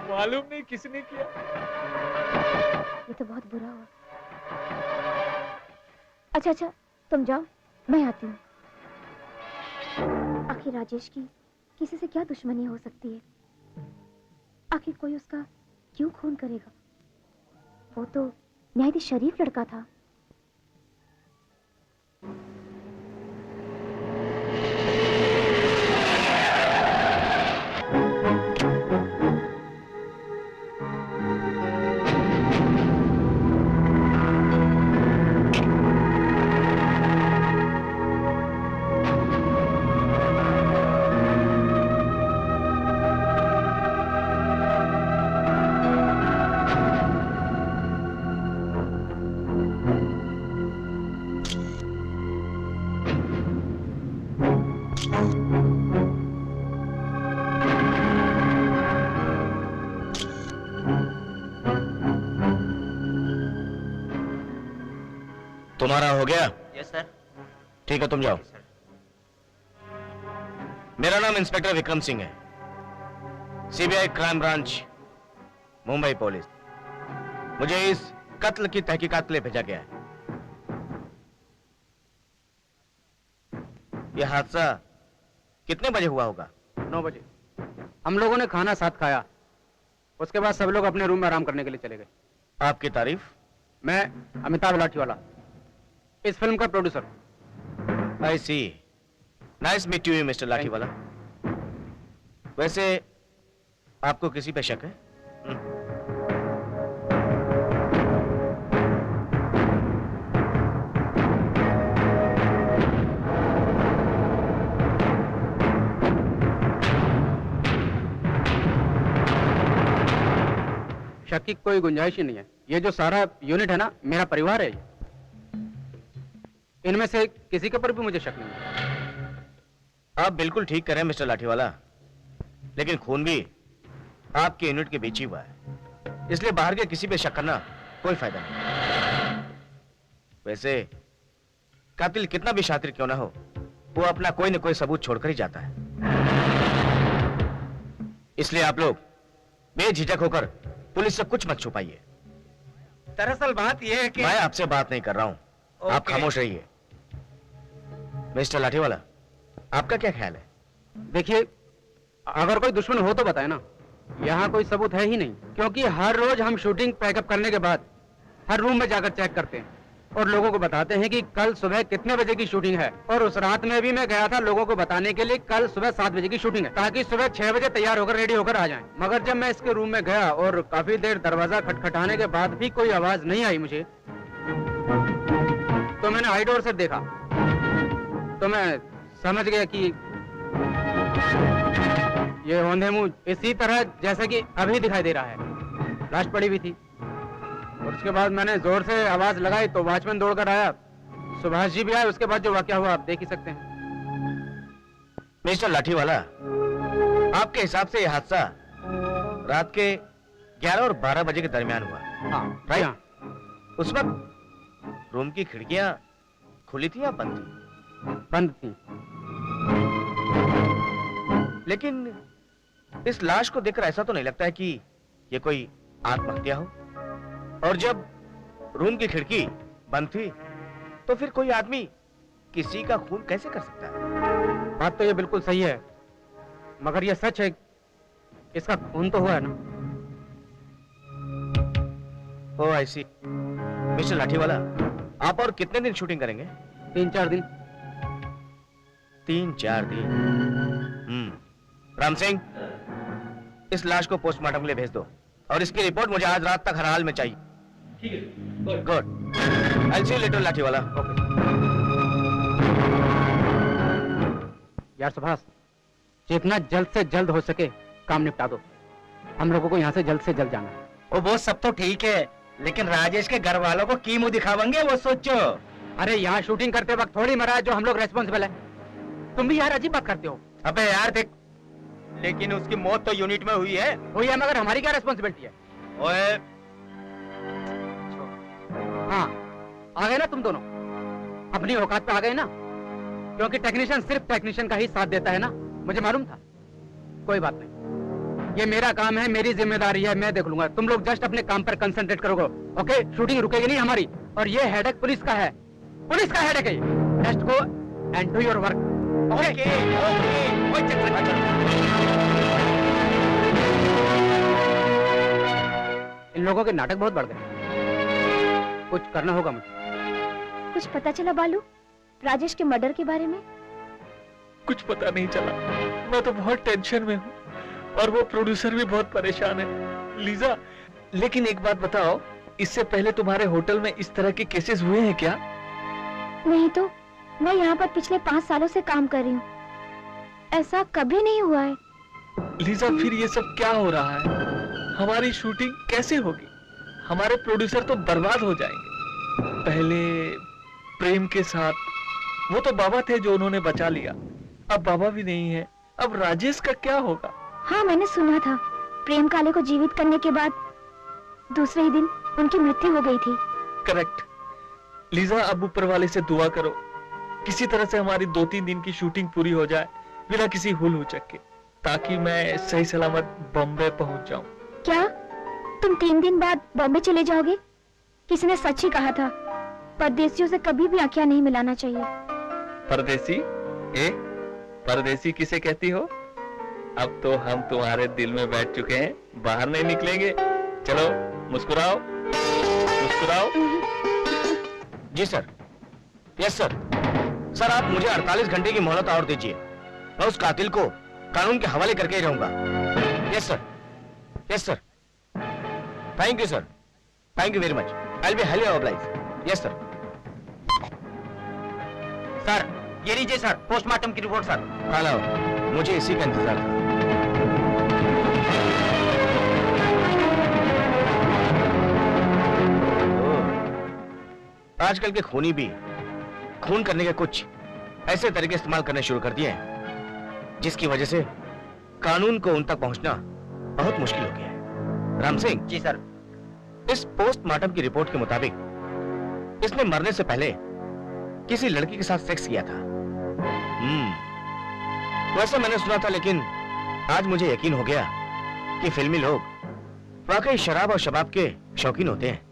मालूम नहीं किसने किया। ये तो बहुत बुरा हुआ। अच्छा, तुम जाओ, मैं आती हूँ। आखिर राजेश की किसी से क्या दुश्मनी हो सकती है? आखिर कोई उसका क्यों खून करेगा? वो तो निहायत ही शरीफ लड़का था। तुम्हारा हो गया? Yes sir. ठीक है, तुम जाओ। मेरा नाम इंस्पेक्टर विक्रम सिंह है, CBI crime branch, Mumbai police. मुझे इस कत्ल की तहकीकात के लिए भेजा गया है। यह हादसा कितने बजे हुआ होगा? 9 बजे। हम लोगों ने खाना साथ खाया उसके बाद सब लोग अपने रूम में आराम करने के लिए चले गए। आपकी तारीफ? मैं अमिताभ लाठीवाला, इस फिल्म का producer. I see. Nice meet you mister Lathiwala. वैसे आपको किसी पे शक है? शक की कोई गुंजाइश ही नहीं है। ये जो सारा यूनिट है ना, मेरा परिवार है। इनमें से किसी के ऊपर भी मुझे शक नहीं है। आप बिल्कुल ठीक करें मिस्टर लाठीवाला, लेकिन खून भी आपके यूनिट के बीच ही हुआ है, इसलिए बाहर के किसी पे शक करना कोई फायदा नहीं। वैसे कातिल कितना भी शातिर क्यों ना हो, वो अपना कोई ना कोई सबूत छोड़कर ही जाता है। इसलिए आप लोग बेझिझक होकर पुलिस से कुछ मत छुपाइए। दरअसल बात यह है कि मैं आपसे बात नहीं कर रहा हूं, आप खामोश रहिए। मिस्टर लाठीवाला, आपका क्या ख्याल है? देखिए, अगर कोई दुश्मन हो तो बताए ना। यहाँ कोई सबूत है ही नहीं, क्योंकि हर रोज हम शूटिंग पैकअप करने के बाद हर रूम में जाकर चेक करते हैं और लोगों को बताते हैं कि कल सुबह कितने बजे की शूटिंग है। और उस रात में भी मैं गया था लोगों को बताने के लिए कल सुबह 7 बजे की शूटिंग है, ताकि सुबह 6 बजे तैयार होकर रेडी होकर आ जाएं। मगर जब मैं इसके रूम में गया और काफी देर दरवाजा खटखटाने के बाद भी कोई आवाज नहीं आई मुझे, तो मैंने हाई डोर से देखा, तो मैं समझ गया कि ये औंधे मुंह इसी तरह जैसे कि अभी दिखाई दे रहा है। लाश पड़ी हुई थी और उसके बाद मैंने जोर से आवाज लगाई तो वॉचमैन दौड़कर आया, सुभाष जी भी आए। उसके बाद जो वाकया हुआ आप देख ही सकते हैं। मिस्टर लाठीवाला, आपके हिसाब से यह हादसा रात के 11 और 12 बजे के दरमियान हुआ। हाँ, राइट? हाँ। उस वक्त रूम की खिड़कियां खुली थी या बंद थी? बंद थी। लेकिन इस लाश को देखकर ऐसा तो नहीं लगता है कि ये कोई आत्महत्या हो? और जब रूम की खिड़की बंद थी तो फिर कोई आदमी किसी का खून कैसे कर सकता है? बात तो ये बिल्कुल सही है, मगर ये सच है, इसका खून तो हुआ है ना। ओ आई सी। मिस्टर लाठीवाला, आप और कितने दिन शूटिंग करेंगे? 3-4 दिन। 3-4 दिन। राम सिंह, इस लाश को पोस्टमार्टम के लिए भेज दो और इसकी रिपोर्ट मुझे आज रात तक हर हाल में चाहिए। ठीक है। Good. I see you later Lathiwala. यार सुभाष, जितना जल्द से जल्द हो सके काम निपटा दो। हम लोगों को यहाँ से जल्द जाना है। वो सब तो ठीक है, लेकिन राजेश के घर वालों को की मुंह दिखावेंगे वो सोचो। अरे यहाँ शूटिंग करते वक्त थोड़ी मरा है जो हम लोग रेस्पॉन्सिबल है। तुम भी यार अजीब बात करते हो। अबे यार देख, लेकिन उसकी मौत तो यूनिट में हुई है। हुई है, मगर हमारी क्या रेस्पॉन्सिबिलिटी है? ओए, हाँ, आ गए ना तुम दोनों, अपनी औकात पे आ गए ना। क्योंकि टेक्नीशियन सिर्फ टेक्नीशियन का ही साथ देता है ना, मुझे मालूम था। कोई बात नहीं, ये मेरा काम है, मेरी जिम्मेदारी है, मैं देख लूंगा। तुम लोग जस्ट अपने काम पर कंसंट्रेट करोगे, ओके? शूटिंग रुकेगी नहीं हमारी। और ये हेडेक पुलिस का है, पुलिस का हेडेक है ये। Just go and do your work. Okay, इन लोगों के नाटक बहुत बढ़ गए, कुछ करना होगा मुझे। कुछ पता चला बालू राजेश के मर्डर के बारे में? कुछ पता नहीं चला। मैं तो बहुत टेंशन में हूँ और वो प्रोड्यूसर भी बहुत परेशान है। लीजा, लेकिन एक बात बताओ, इससे पहले तुम्हारे होटल में इस तरह के केसेस हुए हैं क्या? नहीं तो, मैं यहाँ पर पिछले 5 सालों से काम कर रही हूँ, ऐसा कभी नहीं हुआ है। लीजा, फिर ये सब क्या हो रहा है? हमारी शूटिंग कैसे होगी? हमारे प्रोड्यूसर तो बर्बाद हो जाएंगे। पहले प्रेम के साथ, वो तो बाबा थे जो उन्होंने बचा लिया, अब बाबा भी नहीं है। अब राजेश का क्या होगा? हाँ, मैंने सुना था प्रेम काले को जीवित करने के बाद दूसरे ही दिन उनकी मृत्यु हो गई थी। करेक्ट। लीजा, अब ऊपर वाले से दुआ करो किसी तरह से हमारी 2-3 दिन की शूटिंग पूरी हो जाए बिना किसी हुल हुचक के, ताकि मैं सही सलामत बॉम्बे पहुंच जाऊं। क्या तुम 3 दिन बाद बॉम्बे चले जाओगे? किसी ने सच ही कहा था, परदेसियों से कभी भी आंखें नहीं मिलाना चाहिए। परदेसी? परदेसी किसे कहती हो? अब तो हम तुम्हारे दिल में बैठ चुके हैं, बाहर नहीं निकलेंगे। चलो मुस्कुराओ, मुस्कुराओ। जी सर। Yes sir. सर आप मुझे 48 घंटे की मोहलत और दीजिए, मैं उस कातिल को कानून के हवाले करके ही रहूंगा। Yes sir, yes sir. Thank you sir, thank you very much. I will be highly obliged. Yes sir. Sir ये लीजिए सर, पोस्टमार्टम की रिपोर्ट सर। हेलो, मुझे इसी का इंतजार था। आजकल के खूनी भी खून करने के कुछ ऐसे तरीके इस्तेमाल करने शुरू कर दिए हैं जिसकी वजह से कानून को उन तक पहुंचना बहुत मुश्किल हो गया है। राम सिंह। जी सर। इस पोस्टमार्टम की रिपोर्ट के मुताबिक इसने मरने से पहले किसी लड़की के साथ सेक्स किया था। वैसे मैंने सुना था, लेकिन आज मुझे यकीन हो गया कि फिल्मी लोग वाकई शराब और शबाब के शौकीन होते हैं।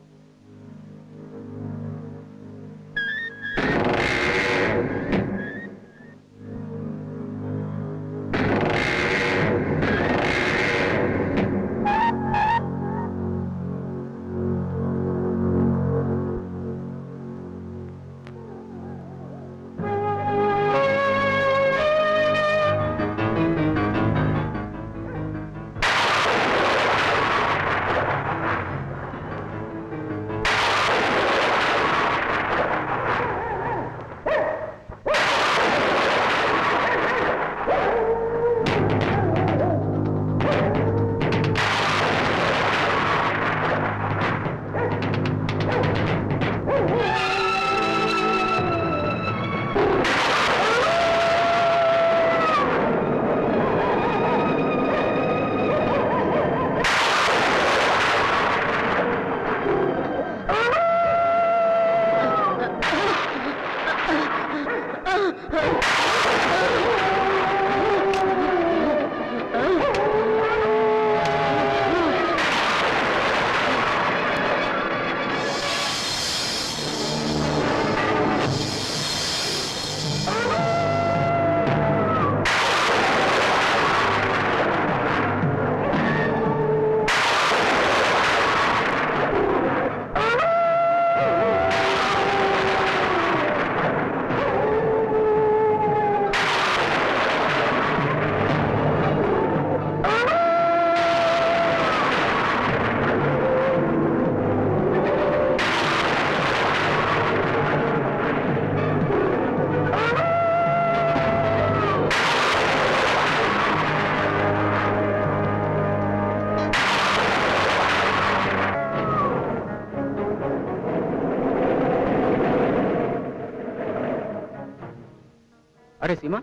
अरे सीमा,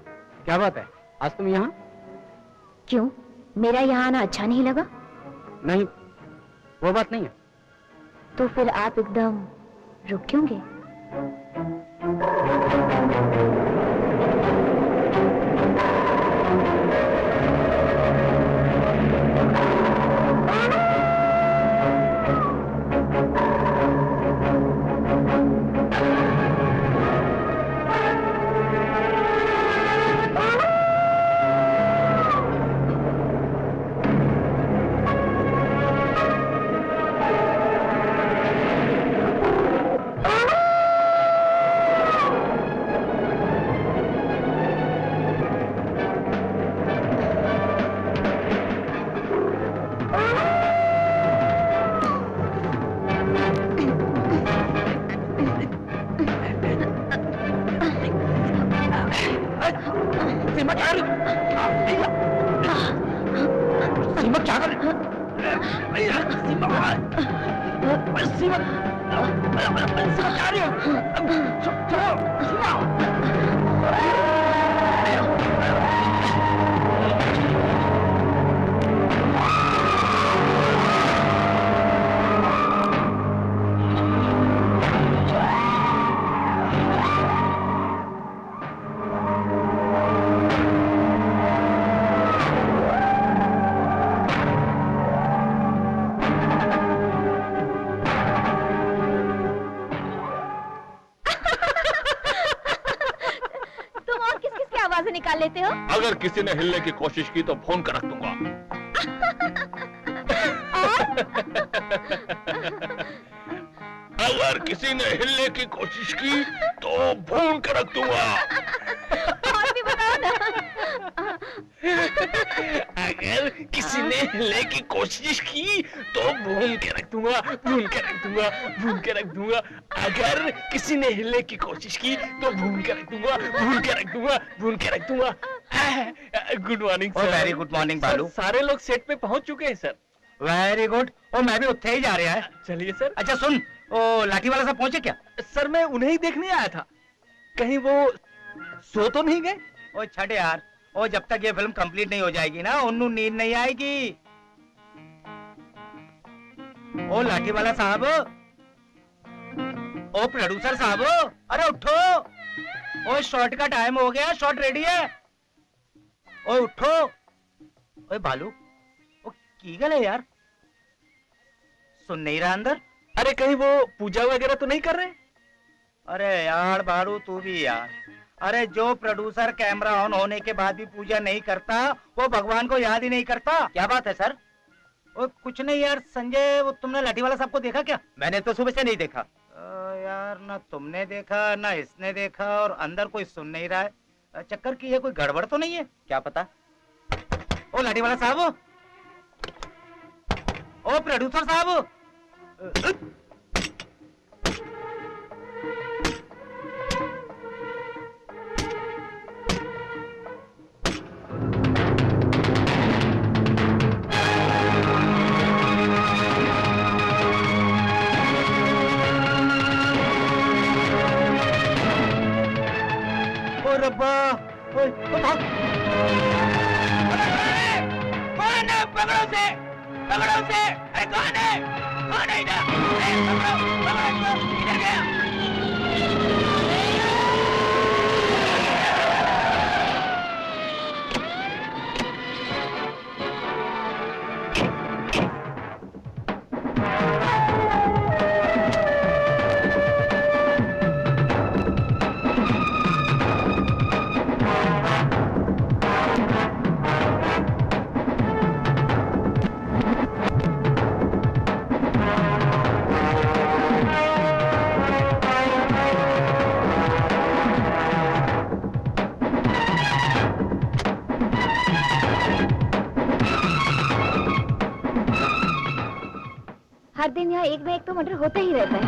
क्या बात है, आज तुम यहाँ? क्यों, मेरा यहाँ आना अच्छा नहीं लगा? नहीं, वो बात नहीं है। तो फिर आप एकदम रुक क्यों गए? निकाल लेते हो? अगर किसी ने हिलने की कोशिश की तो फोन कर रख दूंगा। अगर किसी ने हिलने की कोशिश की तो भून कर रख दूंगा। और भी बताओ ना। अगर किसी ने हिलने की कोशिश की तो भून के रख दूंगा, भून के रख दूंगा, भून के रख दूंगा। अगर किसी ने हिलने की कोशिश की तो भून के रख दूंगा, भून के रख दूंगा, भून के रख दूंगा। Good morning sir. Very good morning बालू। सारे लोग सेट पे पहुंच चुके हैं सर। Very good. और मैं भी उत्थे ही जा रहा है। चलिए सर। अच्छा सुन, ओ लाठी वाला साहब पहुंचे क्या? सर मैं उन्हें ही देखने आया था, कहीं वो सो तो नहीं गए? ओ छठ यार, ओ जब तक ये फिल्म कंप्लीट नहीं हो जाएगी ना उन्नू नींद नहीं आएगी। ओ लाठी वाला साहब, ओ प्रोड्यूसर साहब, अरे उठो। ओ शॉट का टाइम हो गया, शॉट रेडी है। ओ उठो। ओए बालू, ओ की गल है यार, सुन नहीं रहा अंदर? अरे कहीं वो पूजा वगैरह तो नहीं कर रहे? अरे यार बालू तू भी यार, अरे जो प्रोड्यूसर कैमरा ऑन होने के बाद भी पूजा नहीं करता वो भगवान को याद ही नहीं करता। क्या बात है सर? वो कुछ नहीं यार संजय, वो तुमने लाठी वाला साहब को देखा क्या? मैंने तो सुबह से नहीं देखा। यार ना तुमने देखा ना इसने देखा, और अंदर कोई सुन नहीं रहा है। चक्कर की है, कोई गड़बड़ तो नहीं है? क्या पता। ओ लाठी वाला साहब, ओ प्रोड्यूसर साहब, रब्बा, ओए, ओ भाग। कौन है? पकड़ो से, पकड़ो से। अरे कौन है? कौन है इधर? पकड़ो, पकड़ो इसको। इधर गया। हर दिन यहाँ एक ना एक तो मर्डर होता ही रहता है।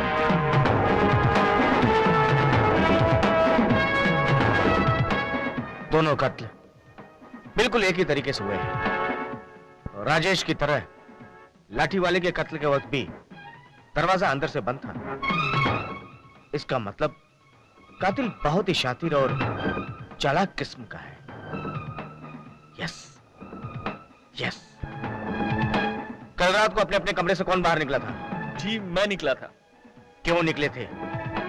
दोनों कत्ल बिल्कुल एक ही तरीके से हुए हैं। राजेश की तरह लाठी वाले के कत्ल के वक्त भी दरवाजा अंदर से बंद था। इसका मतलब कातिल बहुत ही शातिर और चालाक किस्म का है। Yes, yes. कल रात को अपने अपने कमरे से कौन बाहर निकला था? जी मैं निकला था। क्यों निकले थे?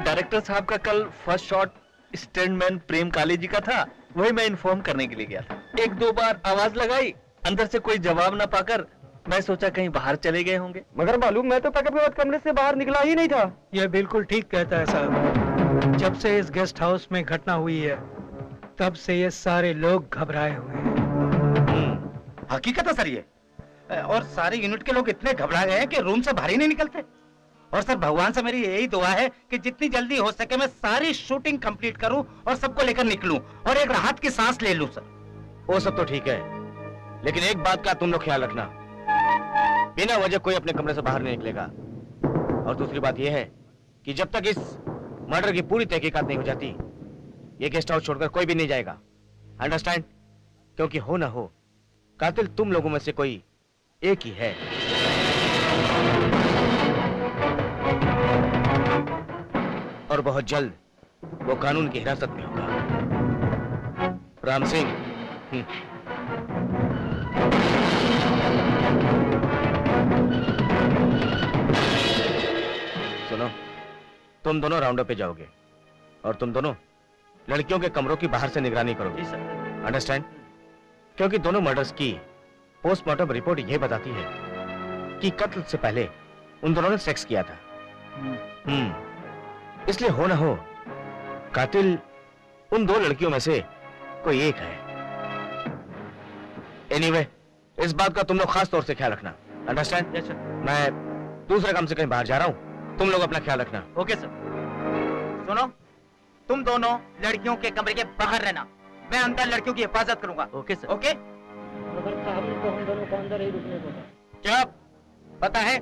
डायरेक्टर साहब का कल फर्स्ट शॉट स्टैंडमैन प्रेम काले जी का था, वही मैं इन्फॉर्म करने के लिए गया था। एक दो बार आवाज लगाई, अंदर से कोई जवाब ना पाकर मैं सोचा कहीं बाहर चले गए होंगे। मगर मालूम मैं तो पैकअप के बाद कमरे से बाहर निकला ही नहीं था। यह बिल्कुल ठीक कहता है साहब। जब से इस गेस्ट हाउस में घटना हुई है तब से ये सारे लोग घबराए हुए हैं। हकीकत है सर ये, और सारे यूनिट के लोग इतने घबरा गए हैं कि रूम से बाहर ही नहीं निकलते। और सर भगवान से मेरी यही दुआ है कि जितनी जल्दी हो सके मैं सारी शूटिंग कंप्लीट करूं और सबको लेकर निकलूं और एक राहत की सांस ले लूं। सर वो सब तो ठीक है, लेकिन एक बात का तुम लोग ख्याल रखना, बिना वजह कोई अपने कमरे से बाहर नहीं निकलेगा। और दूसरी बात यह है कि जब तक इस मर्डर की पूरी तहकीकात नहीं हो जाती ये गेस्ट हाउस छोड़कर कोई भी नहीं जाएगा। अंडरस्टैंड? क्योंकि हो ना हो कातिल तुम लोगों में से कोई एक ही है। और बहुत जल्द वो कानून की हिरासत में होगा। राम सिंह। सुनो, तुम दोनों राउंड पे जाओगे और तुम दोनों लड़कियों के कमरों की बाहर से निगरानी करोगे। अंडरस्टैंड? क्योंकि दोनों मर्डर्स की पोस्टमार्टम रिपोर्ट यह बताती है कि कत्ल से पहले उन दोनों ने सेक्स किया था। इसलिए हो ना हो कातिल उन दो लड़कियों में से कोई एक है। एनीवे, इस बात का तुम लोग खास तौर से ख्याल रखना, अंडरस्टैंड? Yes sir. मैं दूसरे काम से कहीं बाहर जा रहा हूँ, तुम लोग अपना ख्याल रखना। Okay sir. सुनो, तुम दोनों लड़कियों के कमरे के बाहर रहना, मैं अंदर लड़कियों की हिफाजत करूंगा। Okay sir. ओके? चुप। पता है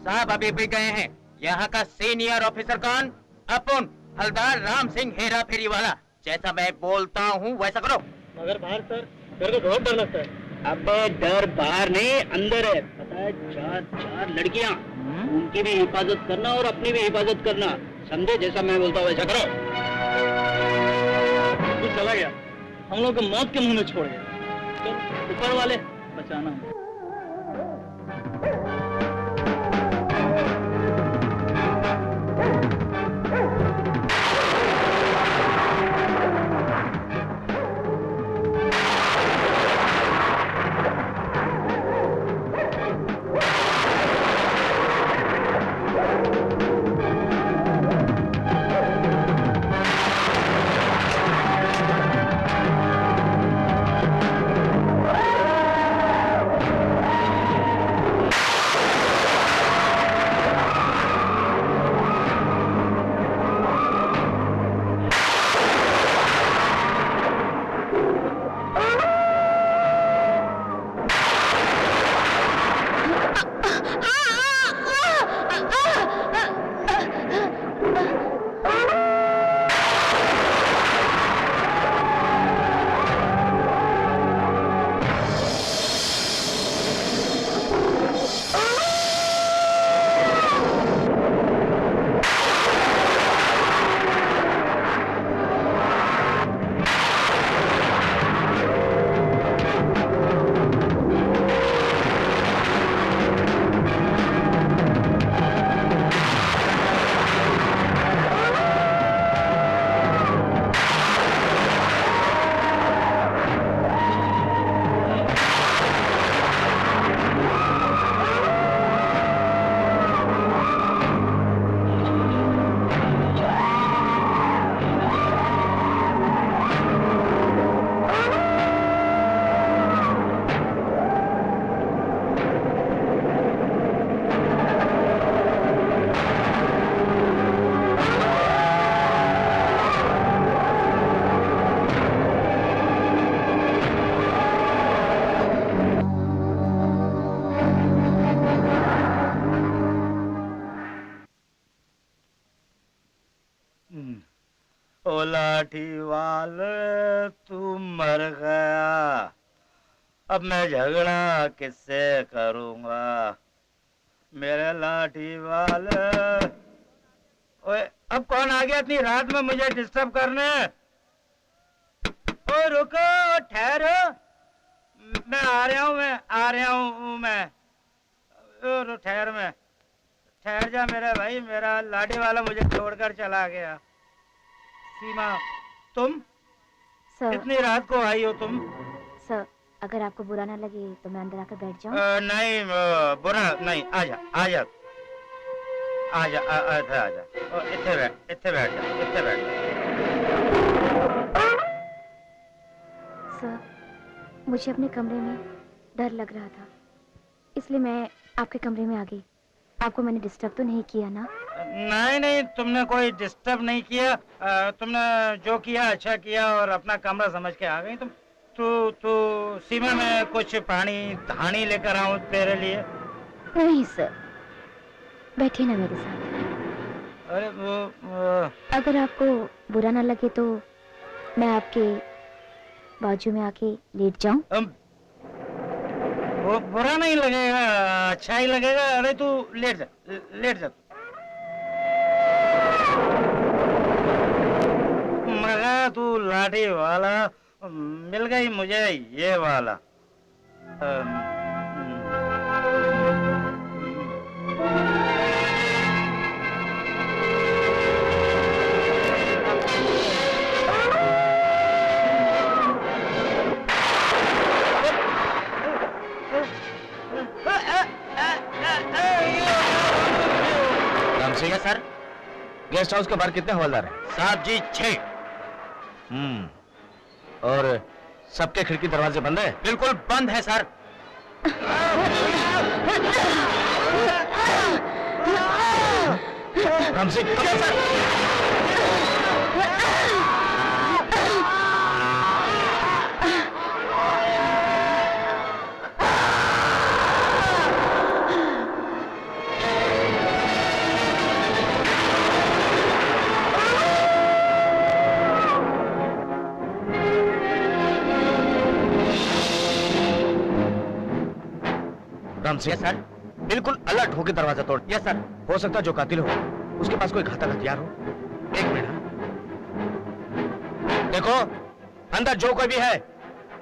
साहब अभी भी गए हैं। यहाँ का सीनियर ऑफिसर कौन? अपन हलदार राम सिंह हेरा फेरी वाला। जैसा मैं बोलता हूँ वैसा करो। मगर बाहर सर, मेरे को बहुत डर लगता है। अबे डर बाहर नहीं अंदर है। पता है, चार लड़कियाँ, उनकी भी हिफाजत करना और अपनी भी हिफाजत करना, समझे? जैसा मैं बोलता हूँ वैसा करो। कुछ चला गया, हम लोग को मौत के मुंह में छोड़ गया। चल ऊपर वाले बचाना है। ओ लाठी वाले तू मर गया, अब मैं झगड़ा किससे करूंगा? मेरे लाठी वाले। ओए, अब कौन आ गया इतनी रात में मुझे डिस्टर्ब करने? ओ रुको, ठहरो, मैं आ रहा हूँ मैं। ओ ठहर जा मेरे भाई, मेरा लाठी वाला मुझे छोड़कर चला गया। सीमा, तुम सर, इतनी रात को आई हो तुम? सर, अगर आपको बुरा ना लगे तो मैं अंदर आकर बैठ जाऊं? नहीं, बुरा नहीं, आजा इत्थे बैठ जा। सर, मुझे अपने कमरे में डर लग रहा था, इसलिए मैं आपके कमरे में आ गई। आपको मैंने डिस्टर्ब तो नहीं किया ना? नहीं, तुमने कोई डिस्टर्ब नहीं किया। तुमने जो किया अच्छा किया और अपना कमरा समझ के आ गई तुम। तू सीमा, में कुछ पानी धानी लेकर आऊं तेरे लिए? नहीं सर, बैठिए ना मेरे साथ। अरे वो अगर आपको बुरा ना लगे तो मैं आपके बाजू में आके लेट जाऊं? वो बुरा नहीं लगेगा, अच्छा ही लगेगा। अरे तू लेट जा। मगर तू लाठी वाला, मिल गई मुझे ये वाला। रामसिंह सर, गेस्ट हाउस के बाहर कितने हवलदार हैं? साहब जी 6। और सबके खिड़की दरवाजे बंद है? बिल्कुल बंद है sir. Ram Singh, sir. Ram Singh, sir, बिल्कुल अलर्ट होकर दरवाजा तोड़। Yes sir. हो सकता है जो कातिल हो उसके पास कोई घातक हथियार हो। एक मिनट। देखो, अंदर जो कोई भी है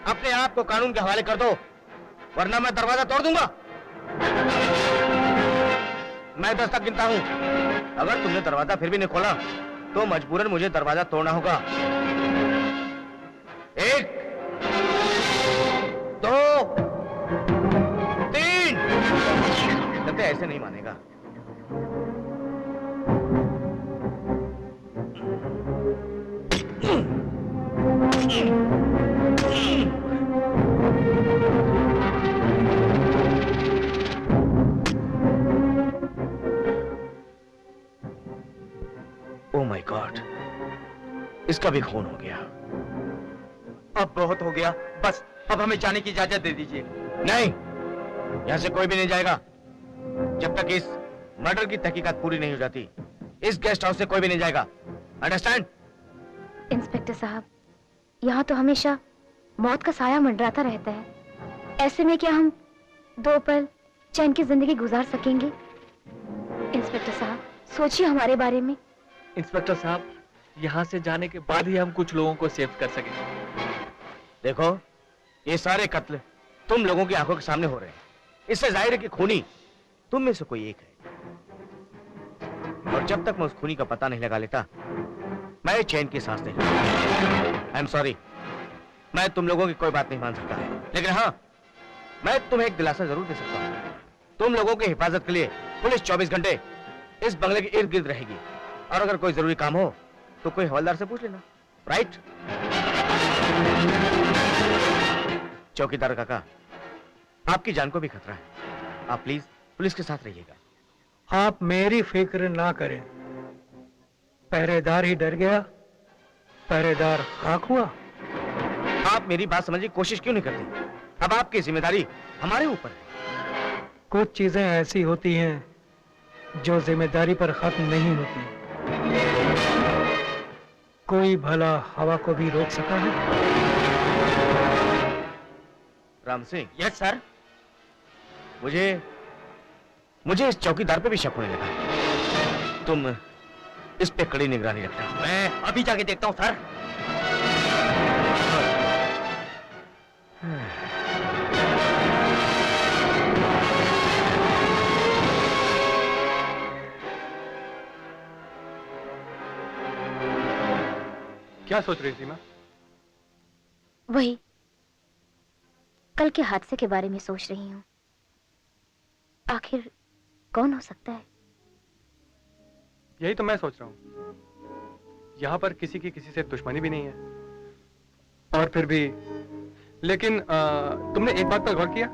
अपने आप को कानून के हवाले कर दो, वरना मैं दरवाजा तोड़ दूंगा। मैं 10 तक गिनता हूं। अगर तुमने दरवाजा फिर भी नहीं खोला तो मजबूरन मुझे दरवाजा तोड़ना होगा। 1 2 3। कहते ऐसे नहीं मानेगा। ओह माय गॉड, इसका भी खून हो गया। अब बहुत हो गया, बस अब हमें जाने की इजाजत दे दीजिए। नहीं, यहां से कोई भी नहीं जाएगा जब तक इस मर्डर की तहकीकात पूरी नहीं हो जाती। इस गेस्ट हाउस से कोई भी नहीं जाएगा, अंडरस्टैंड? इंस्पेक्टर साहब, यहाँ तो हमेशा मौत का साया मंडराता रहता है। ऐसे में क्या हम 2 पल चैन की जिंदगी गुजार सकेंगे? इंस्पेक्टर साहब, सोचिए हमारे बारे में। इंस्पेक्टर साहब, यहाँ से जाने के बाद ही हम कुछ लोगों को सेव कर सकेंगे। देखो, ये सारे कत्ल तुम लोगों की आंखों के सामने हो रहे हैं। इससे जाहिर है कि खूनी तुम में से कोई एक है। और जब तक मैं उस खूनी का पता नहीं लगा लेता, मैं चैन की सांस नहीं लूंगा। आई एम सॉरी, मैं तुम लोगों की कोई बात नहीं मान सकता, लेकिन हाँ, मैं तुम्हें एक दिलासा जरूर दे सकता हूँ। तुम लोगों की हिफाजत के लिए पुलिस 24 घंटे इस बंगले के इर्द गिर्द रहेगी, और अगर कोई जरूरी काम हो तो कोई हवलदार से पूछ लेना, राइट? चौकीदार काका, आपकी जान को भी खतरा है। आप प्लीज पुलिस के साथ रहिएगा। आप मेरी फिक्र ना करें। पहरेदार ही डर गया, पहरेदार खाक हुआ। आप मेरी बात समझने की कोशिश क्यों नहीं करते? अब आपकी जिम्मेदारी हमारे ऊपर है। कुछ चीजें ऐसी होती हैं जो जिम्मेदारी पर खत्म नहीं होती। कोई भला हवा को भी रोक सका है? राम सिंह। Yes sir. मुझे इस चौकीदार पे भी शक होने लगा। तुम इस पे कड़ी निगरानी रखना। मैं अभी जाके देखता हूँ सर। क्या सोच रही थी माँ? वही, कल के हादसे के बारे में सोच रही हूँ। आखिर कौन हो सकता है? यही तो मैं सोच रहा हूँ। यहाँ पर किसी की किसी से दुश्मनी भी नहीं है, और फिर भी। लेकिन तुमने एक बात पर गौर किया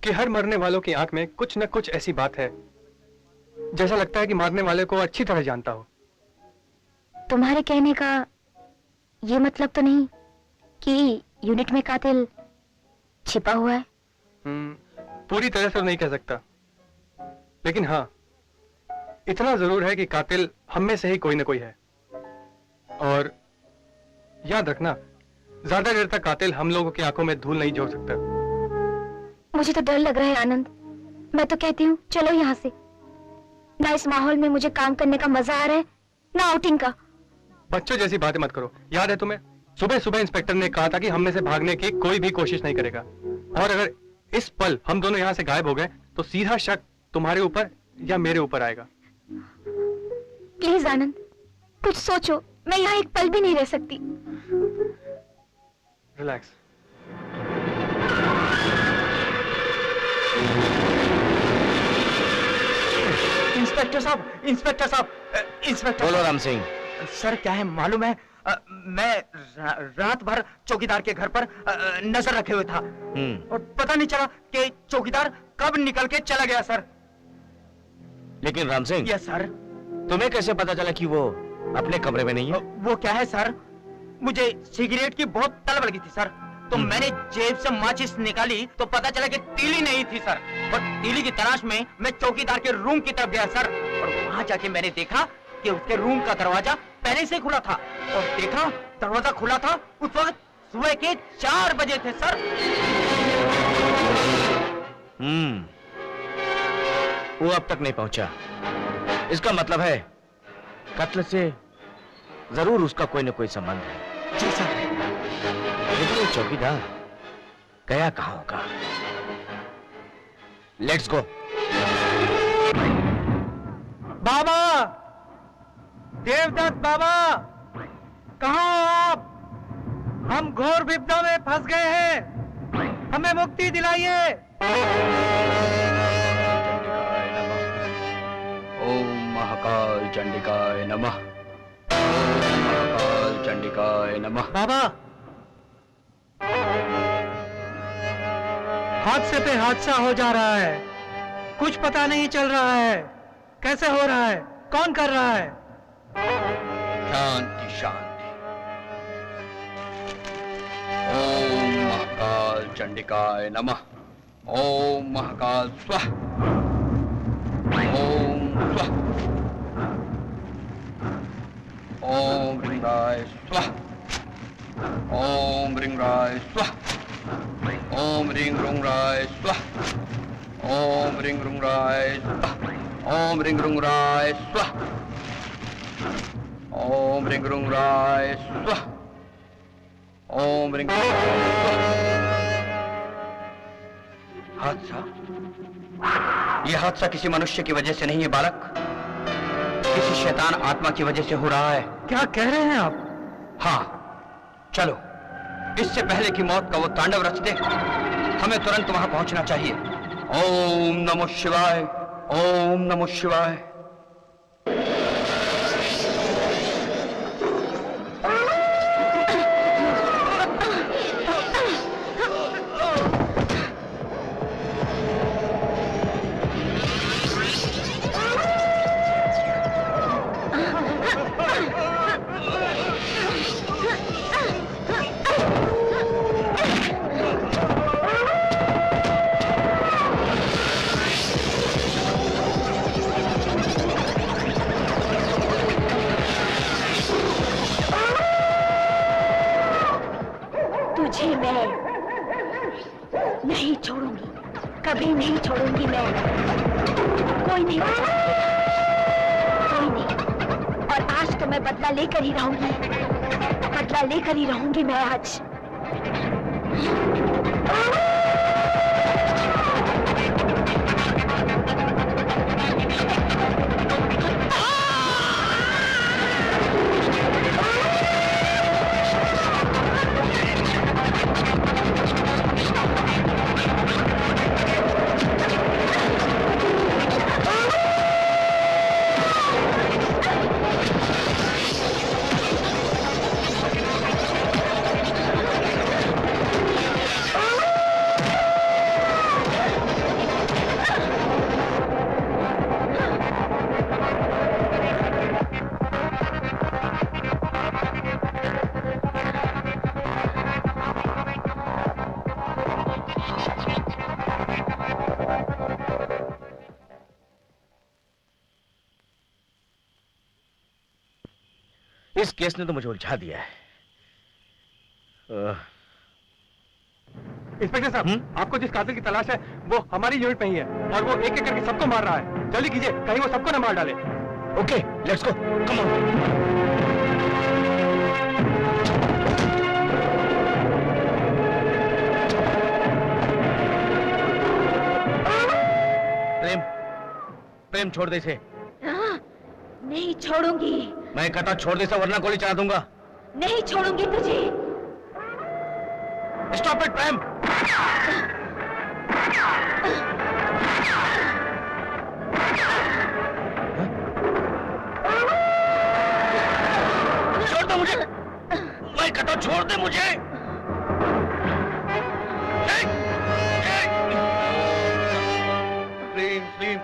कि हर मरने वालों की आंख में कुछ न कुछ ऐसी बात है जैसा लगता है कि मारने वाले को अच्छी तरह जानता हो। तुम्हारे कहने का ये मतलब तो नहीं कि यूनिट में कातिल छिपा हुआ है? पूरी तरह से तो नहीं कह सकता, लेकिन हाँ, इतना जरूर है कि कातिल हम में से ही कोई न कोई है। और याद रखना, ज्यादा देर तक कातिल हम लोगों की आंखों में धूल नहीं झोंक सकता। मुझे तो डर लग रहा है आनंद। मैं तो कहती हूँ चलो यहाँ से। ना इस माहौल में मुझे काम करने का मजा आ रहा है, ना आउटिंग का। बच्चों जैसी बातें मत करो। याद है तुम्हें, सुबह सुबह इंस्पेक्टर ने कहा था कि हम में से भागने की कोई भी कोशिश नहीं करेगा। और अगर इस पल हम दोनों यहाँ से गायब हो गए तो सीधा शक तुम्हारे ऊपर या मेरे ऊपर आएगा। प्लीज आनंद, कुछ सोचो। मैं यहाँ एक पल भी नहीं रह सकती। रिलैक्स। इंस्पेक्टर साहब, इंस्पेक्टर साहब, इंस्पेक्टर। बोलो राम सिंह। सर क्या है मालूम है, मैं रात भर चौकीदार के घर पर नजर रखे हुए था और पता नहीं चला कि चौकीदार कब निकल के चला गया सर। लेकिन राम सिंह, यस सर। तुम्हें कैसे पता चला कि वो अपने कमरे में नहीं है? वो क्या है सर, मुझे सिगरेट की बहुत तलब लगी थी सर, तो मैंने जेब से माचिस निकाली तो पता चला कि तीली नहीं थी सर, और तीली की तलाश में मैं चौकीदार के रूम की तरफ गया सर, और वहां जाके मैंने देखा कि उसके रूम का दरवाजा पहले से खुला था, और देखा दरवाजा खुला था उस वक्त सुबह के 4 बजे थे सर। वो अब तक नहीं पहुंचा, इसका मतलब है कत्ल से जरूर उसका कोई न कोई संबंध है। जी सर। लेकिन वो चौकीदार गया कहां होगा? Let's go. बाबा, देवदत्त बाबा, कहाँ हो आप? हम घोर विपदा में फंस गए हैं, हमें मुक्ति दिलाइए। ओम महाकाल चंडिकाय नमः। ओम महाकाल चंडिकाय नमः। बाबा, हादसे पे हादसा हो जा रहा है, कुछ पता नहीं चल रहा है, कैसे हो रहा है, कौन कर रहा है? शांति शांति। ओम महाकाल चंडिकाय नमः। ओम महाकाल स्वाहा। ओम स्वाहा। ओम ह्रींगाय स्वाहा। ओम ह्रींगाय स्वाहा। ओम ह्रीं ह्रूंगाय स्वाहा। ओम ह्रीं ह्रूंगाय स्वाहा। ओम ह्रीं ह्रूंगाय स्वाहा। ओम ह्रीं ह्रूंगाय स्वाहा। ओम ह्रीं हादसा, यह हादसा किसी मनुष्य की वजह से नहीं है बालक, किसी शैतान आत्मा की वजह से हो रहा है। क्या कह रहे हैं आप? हाँ, चलो, इससे पहले कि मौत का वो तांडव रच दे, हमें तुरंत वहां पहुंचना चाहिए। ओम नमो शिवाय। ओम नमो शिवाय। तुझे मैं नहीं छोड़ूंगी, कभी नहीं छोड़ूंगी मैं। कोई नहीं बचा सकेगा, कोई नहीं। और आज तो मैं बदला लेकर ही रहूंगी, बदला लेकर ही रहूंगी मैं आज। इस केस ने तो मुझे उलझा दिया है। इंस्पेक्टर साहब, आपको जिस कातिल की तलाश है वो हमारी यूनिट में ही है, और वो एक एक करके सबको मार रहा है। जल्दी कीजिए, कहीं वो सबको न मार डाले। Okay, let's go, come on. Prem छोड़ दे इसे। नहीं छोड़ूंगी। मैं कहता छोड़ दे इसे, वरना गोली चला दूंगा। नहीं छोड़ूंगी तुझे। स्टॉप इट प्रेम। छोड़ दो मुझे। छोड़ दे मुझे। प्रेम प्रेम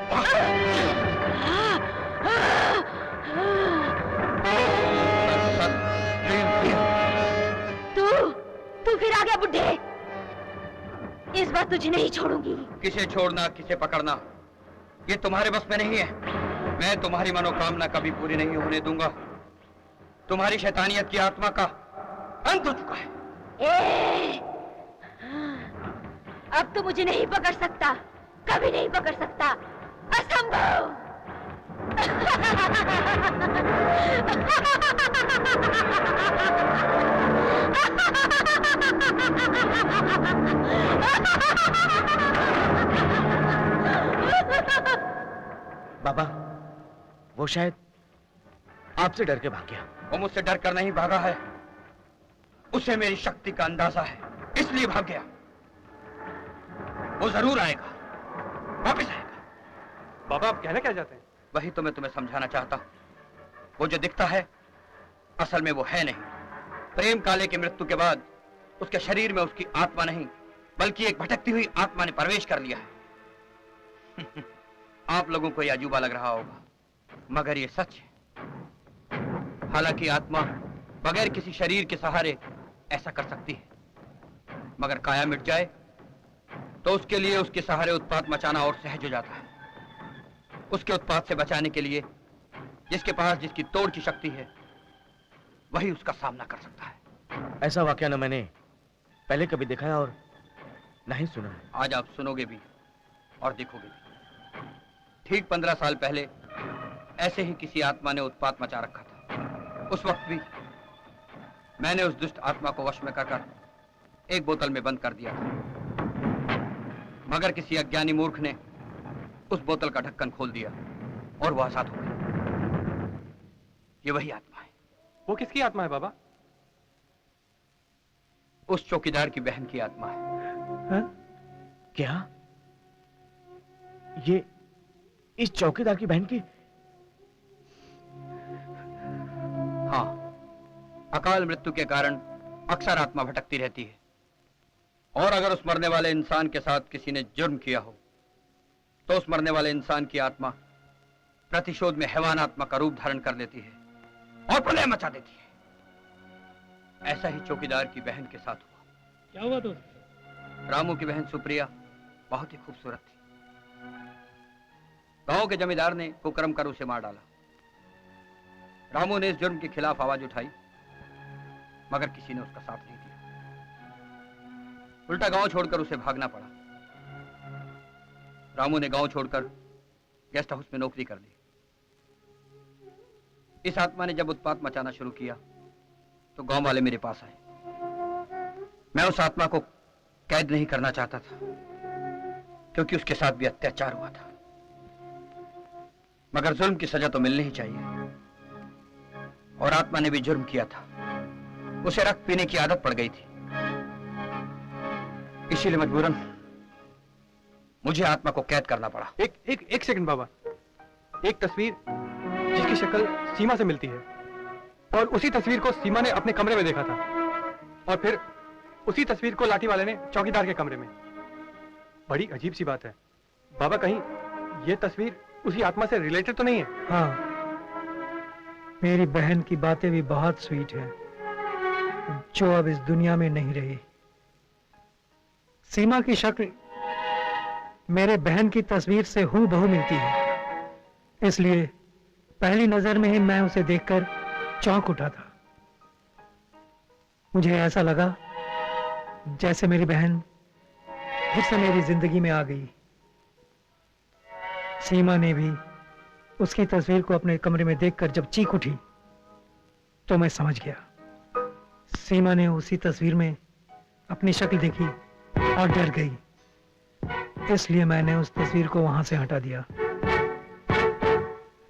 तू फिर आ गया बुड्ढे। इस बार तुझे नहीं छोड़ूंगी। किसे छोड़ना किसे पकड़ना ये तुम्हारे बस में नहीं है। मैं तुम्हारी मनोकामना कभी पूरी नहीं होने दूंगा। तुम्हारी शैतानियत की आत्मा का अंत हो चुका है। अब तो मुझे नहीं पकड़ सकता, कभी नहीं पकड़ सकता, असंभव। बाबा, वो शायद आपसे डर के भाग गया। वो मुझसे डर कर नहीं भागा है, उसे मेरी शक्ति का अंदाजा है, इसलिए भाग गया। वो जरूर आएगा, वापस आएगा। बाबा आप कहना क्या चाहते हैं? वही तो मैं तुम्हें समझाना चाहता हूं। वो जो दिखता है असल में वो है नहीं। प्रेम काले की मृत्यु के बाद उसके शरीर में उसकी आत्मा नहीं बल्कि एक भटकती हुई आत्मा ने प्रवेश कर लिया है। आप लोगों को यह अजूबा लग रहा होगा मगर ये सच है। हालांकि आत्मा बगैर किसी शरीर के सहारे ऐसा कर सकती है, मगर काया मिट जाए तो उसके लिए उसके सहारे उत्पात मचाना और सहज हो जाता है। उसके उत्पात से बचाने के लिए जिसके पास जिसकी तोड़ की शक्ति है वही उसका सामना कर सकता है। ऐसा वाकया न मैंने पहले कभी देखा है और न ही सुना है। आज आप सुनोगे भी और देखोगे भी। ठीक 15 साल पहले ऐसे ही किसी आत्मा ने उत्पात मचा रखा था। उस वक्त भी मैंने उस दुष्ट आत्मा को वश में कर एक बोतल में बंद कर दिया था, मगर किसी अज्ञानी मूर्ख ने उस बोतल का ढक्कन खोल दिया और वह आजाद हो गई। ये वही आत्मा है। वो किसकी आत्मा है बाबा? उस चौकीदार की बहन की आत्मा है। हा? क्या? ये इस चौकीदार की बहन की? हाँ, अकाल मृत्यु के कारण अक्सर आत्मा भटकती रहती है, और अगर उस मरने वाले इंसान के साथ किसी ने जुर्म किया हो तो उस मरने वाले इंसान की आत्मा प्रतिशोध में हैवान आत्मा का रूप धारण कर लेती है और प्रलय मचा देती है। ऐसा ही चौकीदार की बहन के साथ हुआ। क्या हुआ दोस्त? रामू की बहन सुप्रिया बहुत ही खूबसूरत थी। गांव के जमींदार ने कुकर्म कर उसे मार डाला। रामू ने इस जुर्म के खिलाफ आवाज उठाई, मगर किसी ने उसका साथ नहीं दिया। उल्टा गांव छोड़कर उसे भागना पड़ा। रामू ने गांव छोड़कर गेस्ट हाउस में नौकरी कर ली। इस आत्मा ने जब उत्पात मचाना शुरू किया तो गांव वाले मेरे पास आए। मैं उस आत्मा को कैद नहीं करना चाहता था क्योंकि उसके साथ भी अत्याचार हुआ था, मगर जुल्म की सजा तो मिलनी ही चाहिए। और आत्मा ने भी जुर्म किया था, उसे रक्त पीने की आदत पड़ गई थी, इसीलिए मजबूरन मुझे आत्मा को कैद करना पड़ा। एक सेकंड बाबा। एक तस्वीर जिसकी शक्ल सीमा से मिलती है, और उसी तस्वीर को सीमा ने अपने कमरे में देखा था, और फिर उसी तस्वीर को लाठी वाले ने चौकीदार के कमरे में। बड़ी अजीब सी बात है बाबा, कहीं ये तस्वीर उसी आत्मा से रिलेटेड तो नहीं है? हाँ, मेरी बहन की बातें भी बहुत स्वीट है जो अब इस दुनिया में नहीं रही। सीमा की शक्ल मेरे बहन की तस्वीर से हूबहू मिलती है, इसलिए पहली नजर में ही मैं उसे देखकर चौंक उठा था। मुझे ऐसा लगा जैसे मेरी बहन फिर से मेरी जिंदगी में आ गई। सीमा ने भी उसकी तस्वीर को अपने कमरे में देखकर जब चीख उठी तो मैं समझ गया, सीमा ने उसी तस्वीर में अपनी शक्ल देखी और डर गई। इसलिए मैंने उस तस्वीर को वहां से हटा दिया।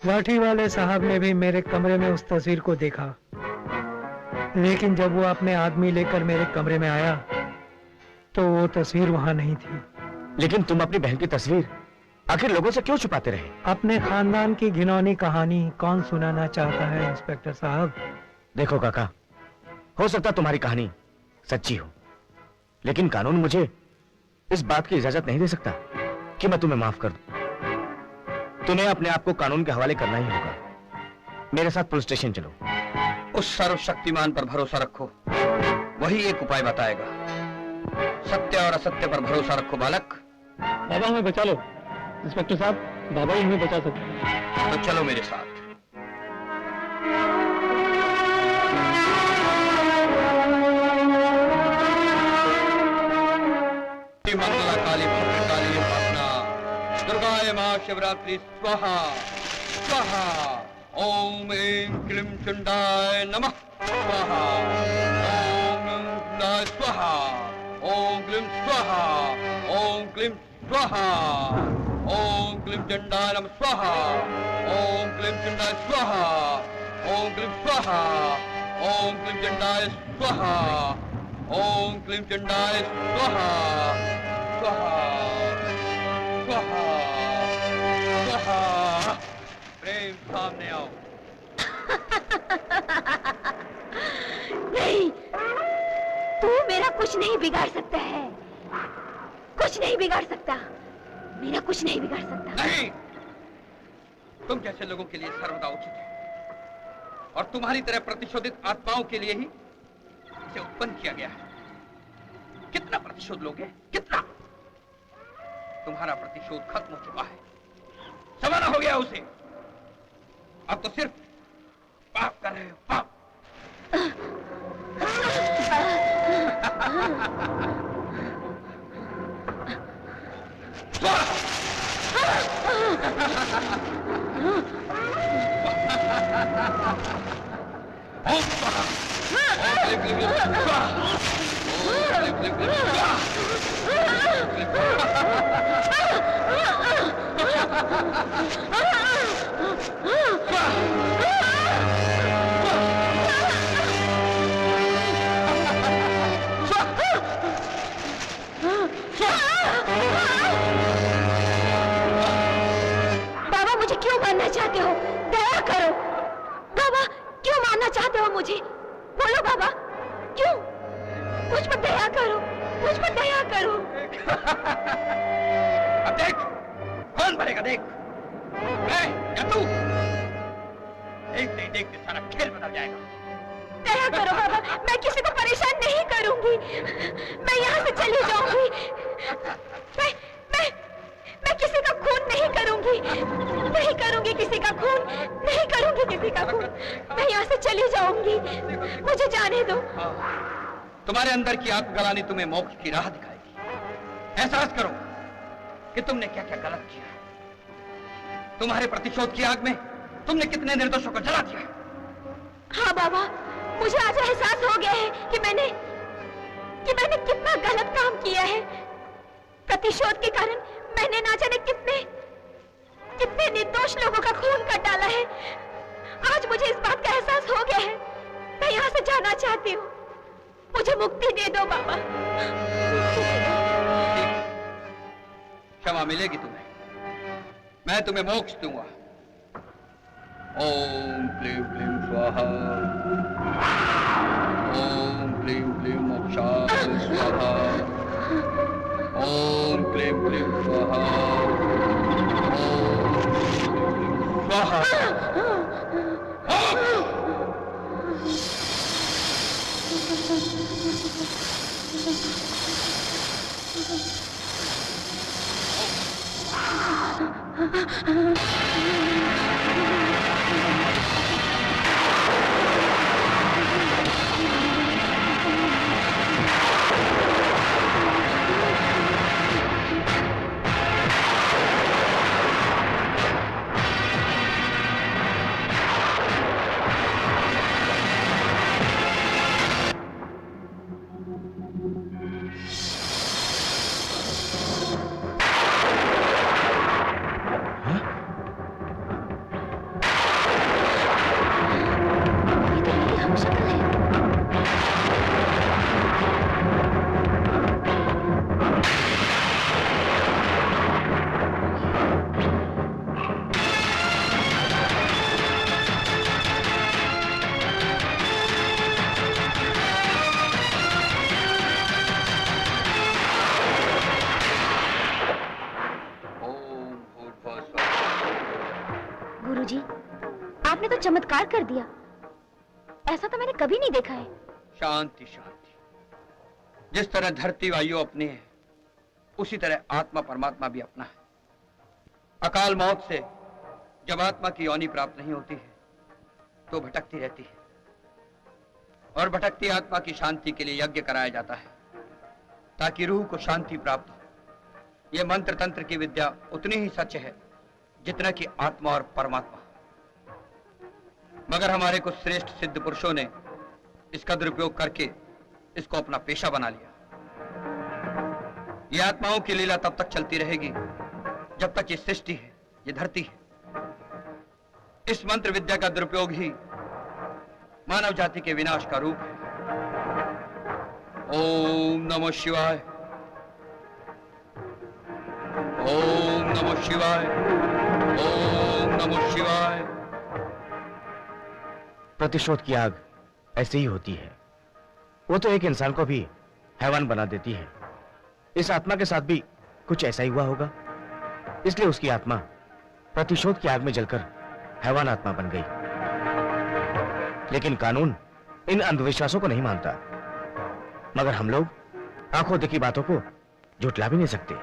लाठी वाले साहब ने भी मेरे कमरे में उस तस्वीर को देखा, लेकिन जब वो अपने आदमी लेकर मेरे कमरे में आया तो वो तस्वीर वहां नहीं थी। लेकिन तुम अपनी बहन की तस्वीर आखिर लोगों से क्यों छुपाते रहे? अपने खानदान की घिनौनी कहानी कौन सुनाना चाहता है इंस्पेक्टर साहब? देखो काका, हो सकता तुम्हारी कहानी सच्ची हो, लेकिन कानून मुझे इस बात की इजाजत नहीं दे सकता कि मैं तुम्हें माफ कर दूं। तुम्हें अपने आप को कानून के हवाले करना ही होगा। मेरे साथ पुलिस स्टेशन चलो। उस सर्वशक्तिमान पर भरोसा रखो, वही एक उपाय बताएगा। सत्य और असत्य पर भरोसा रखो बालक। बाबा हमें बचा लो। इंस्पेक्टर साहब, बाबा ही हमें बचा सकते हैं। तो चलो मेरे साथ। मंगला काली भद्रकाली उपासना, दुर्गाय मां शिवरात्रि स्वाहा स्वाहा। ओम ऐं क्लीं चंडाय नमः स्वाहा। ओम चंडाय स्वाहा। ओम क्लीं स्वाहा। ओम क्लीं स्वाहा। ओम क्लीं चंडाय नमः स्वाहा। ओम क्लीं चंडाय स्वाहा। ओम क्लीं स्वाहा। ओम क्लीं चंडाय स्वाहा। ओम क्लीं चंडाय स्वाहा स्वाहा स्वाहा स्वाहा। प्रेम सामने आओ। नहीं, तू मेरा कुछ नहीं बिगाड़ सकता है, कुछ नहीं बिगाड़ सकता, मेरा कुछ नहीं बिगाड़ सकता। नहीं, तुम जैसे लोगों के लिए सर्वदा उचित है, और तुम्हारी तरह प्रतिशोधित आत्माओं के लिए ही इसे उत्पन्न किया गया है। कितना प्रतिशोध लोगे? कितना? तुम्हारा प्रतिशोध खत्म हो चुका है, समाना हो गया उसे। अब तो सिर्फ पाप कर रहे हो, पाप। बाबा मुझे क्यों मारना चाहते हो? दया करो बाबा, क्यों मारना चाहते हो मुझे? बोलो बाबा, क्यों? मुझ पर दया करो, मुझ पर दया करो। अब देख कौन भरेगा, देख मैं या तू। देखते ही देखते सारा खेल बदल जाएगा। दया करो बाबा, मैं किसी को परेशान नहीं करूंगी, मैं यहाँ से चली जाऊंगी। मैं किसी का खून नहीं करूंगी, नहीं करूंगी किसी का खून, नहीं करूंगी किसी का खून। मैं यहाँ से चली जाऊंगी, मुझे जाने दो। तुम्हारे अंदर की आत्मग्लानि तुम्हें मोक्ष की राह दिखाएगी। एहसास करो कि तुमने क्या क्या गलत किया है। तुम्हारे प्रतिशोध की आग में तुमने कितने निर्दोषों को जला दिया है। हाँ बाबा, मुझे आज एहसास हो गया है कि मैंने कितना गलत काम किया है। प्रतिशोध के कारण मैंने ना जाने कितने निर्दोष लोगों का खून कर डाला है। आज मुझे इस बात का एहसास हो गया है। मैं यहाँ से जाना चाहती हूँ, मुझे मुक्ति दे दो बाबा। क्षमा मिलेगी तुम्हें, मैं तुम्हें मोक्ष दूंगा। ओम क्लीं क्लीं स्वाहा। ओम क्लीं क्लीं मोक्षाय स्वाहा। ओम क्लीं क्लीं स्वाहा। ओम क्लीं स्वाहा। गुरुजी, आपने तो चमत्कार कर दिया। ऐसा तो मैंने कभी नहीं देखा है। शांति शांति। जिस तरह धरती वायु अपनी है, उसी तरह आत्मा परमात्मा भी अपना है। अकाल मौत से जब आत्मा की योनि प्राप्त नहीं होती है तो भटकती रहती है, और भटकती आत्मा की शांति के लिए यज्ञ कराया जाता है ताकि रूह को शांति प्राप्त हो। यह मंत्र तंत्र की विद्या उतनी ही सच है जितना कि आत्मा और परमात्मा। मगर हमारे कुछ श्रेष्ठ सिद्ध पुरुषों ने इसका दुरुपयोग करके इसको अपना पेशा बना लिया। यह आत्माओं की लीला तब तक चलती रहेगी जब तक ये सृष्टि है, ये धरती है। इस मंत्र विद्या का दुरुपयोग ही मानव जाति के विनाश का रूप है। ओम नमः शिवाय, ओम नमः शिवाय, ओम नमः शिवाय। प्रतिशोध की आग ऐसे ही होती है। वो तो एक इंसान को भी हैवान बना देती है। इस आत्मा के साथ भी कुछ ऐसा ही हुआ होगा, इसलिए उसकी आत्मा प्रतिशोध की आग में जलकर हैवान आत्मा बन गई। लेकिन कानून इन अंधविश्वासों को नहीं मानता, मगर हम लोग आंखों देखी बातों को झुठला भी नहीं सकते।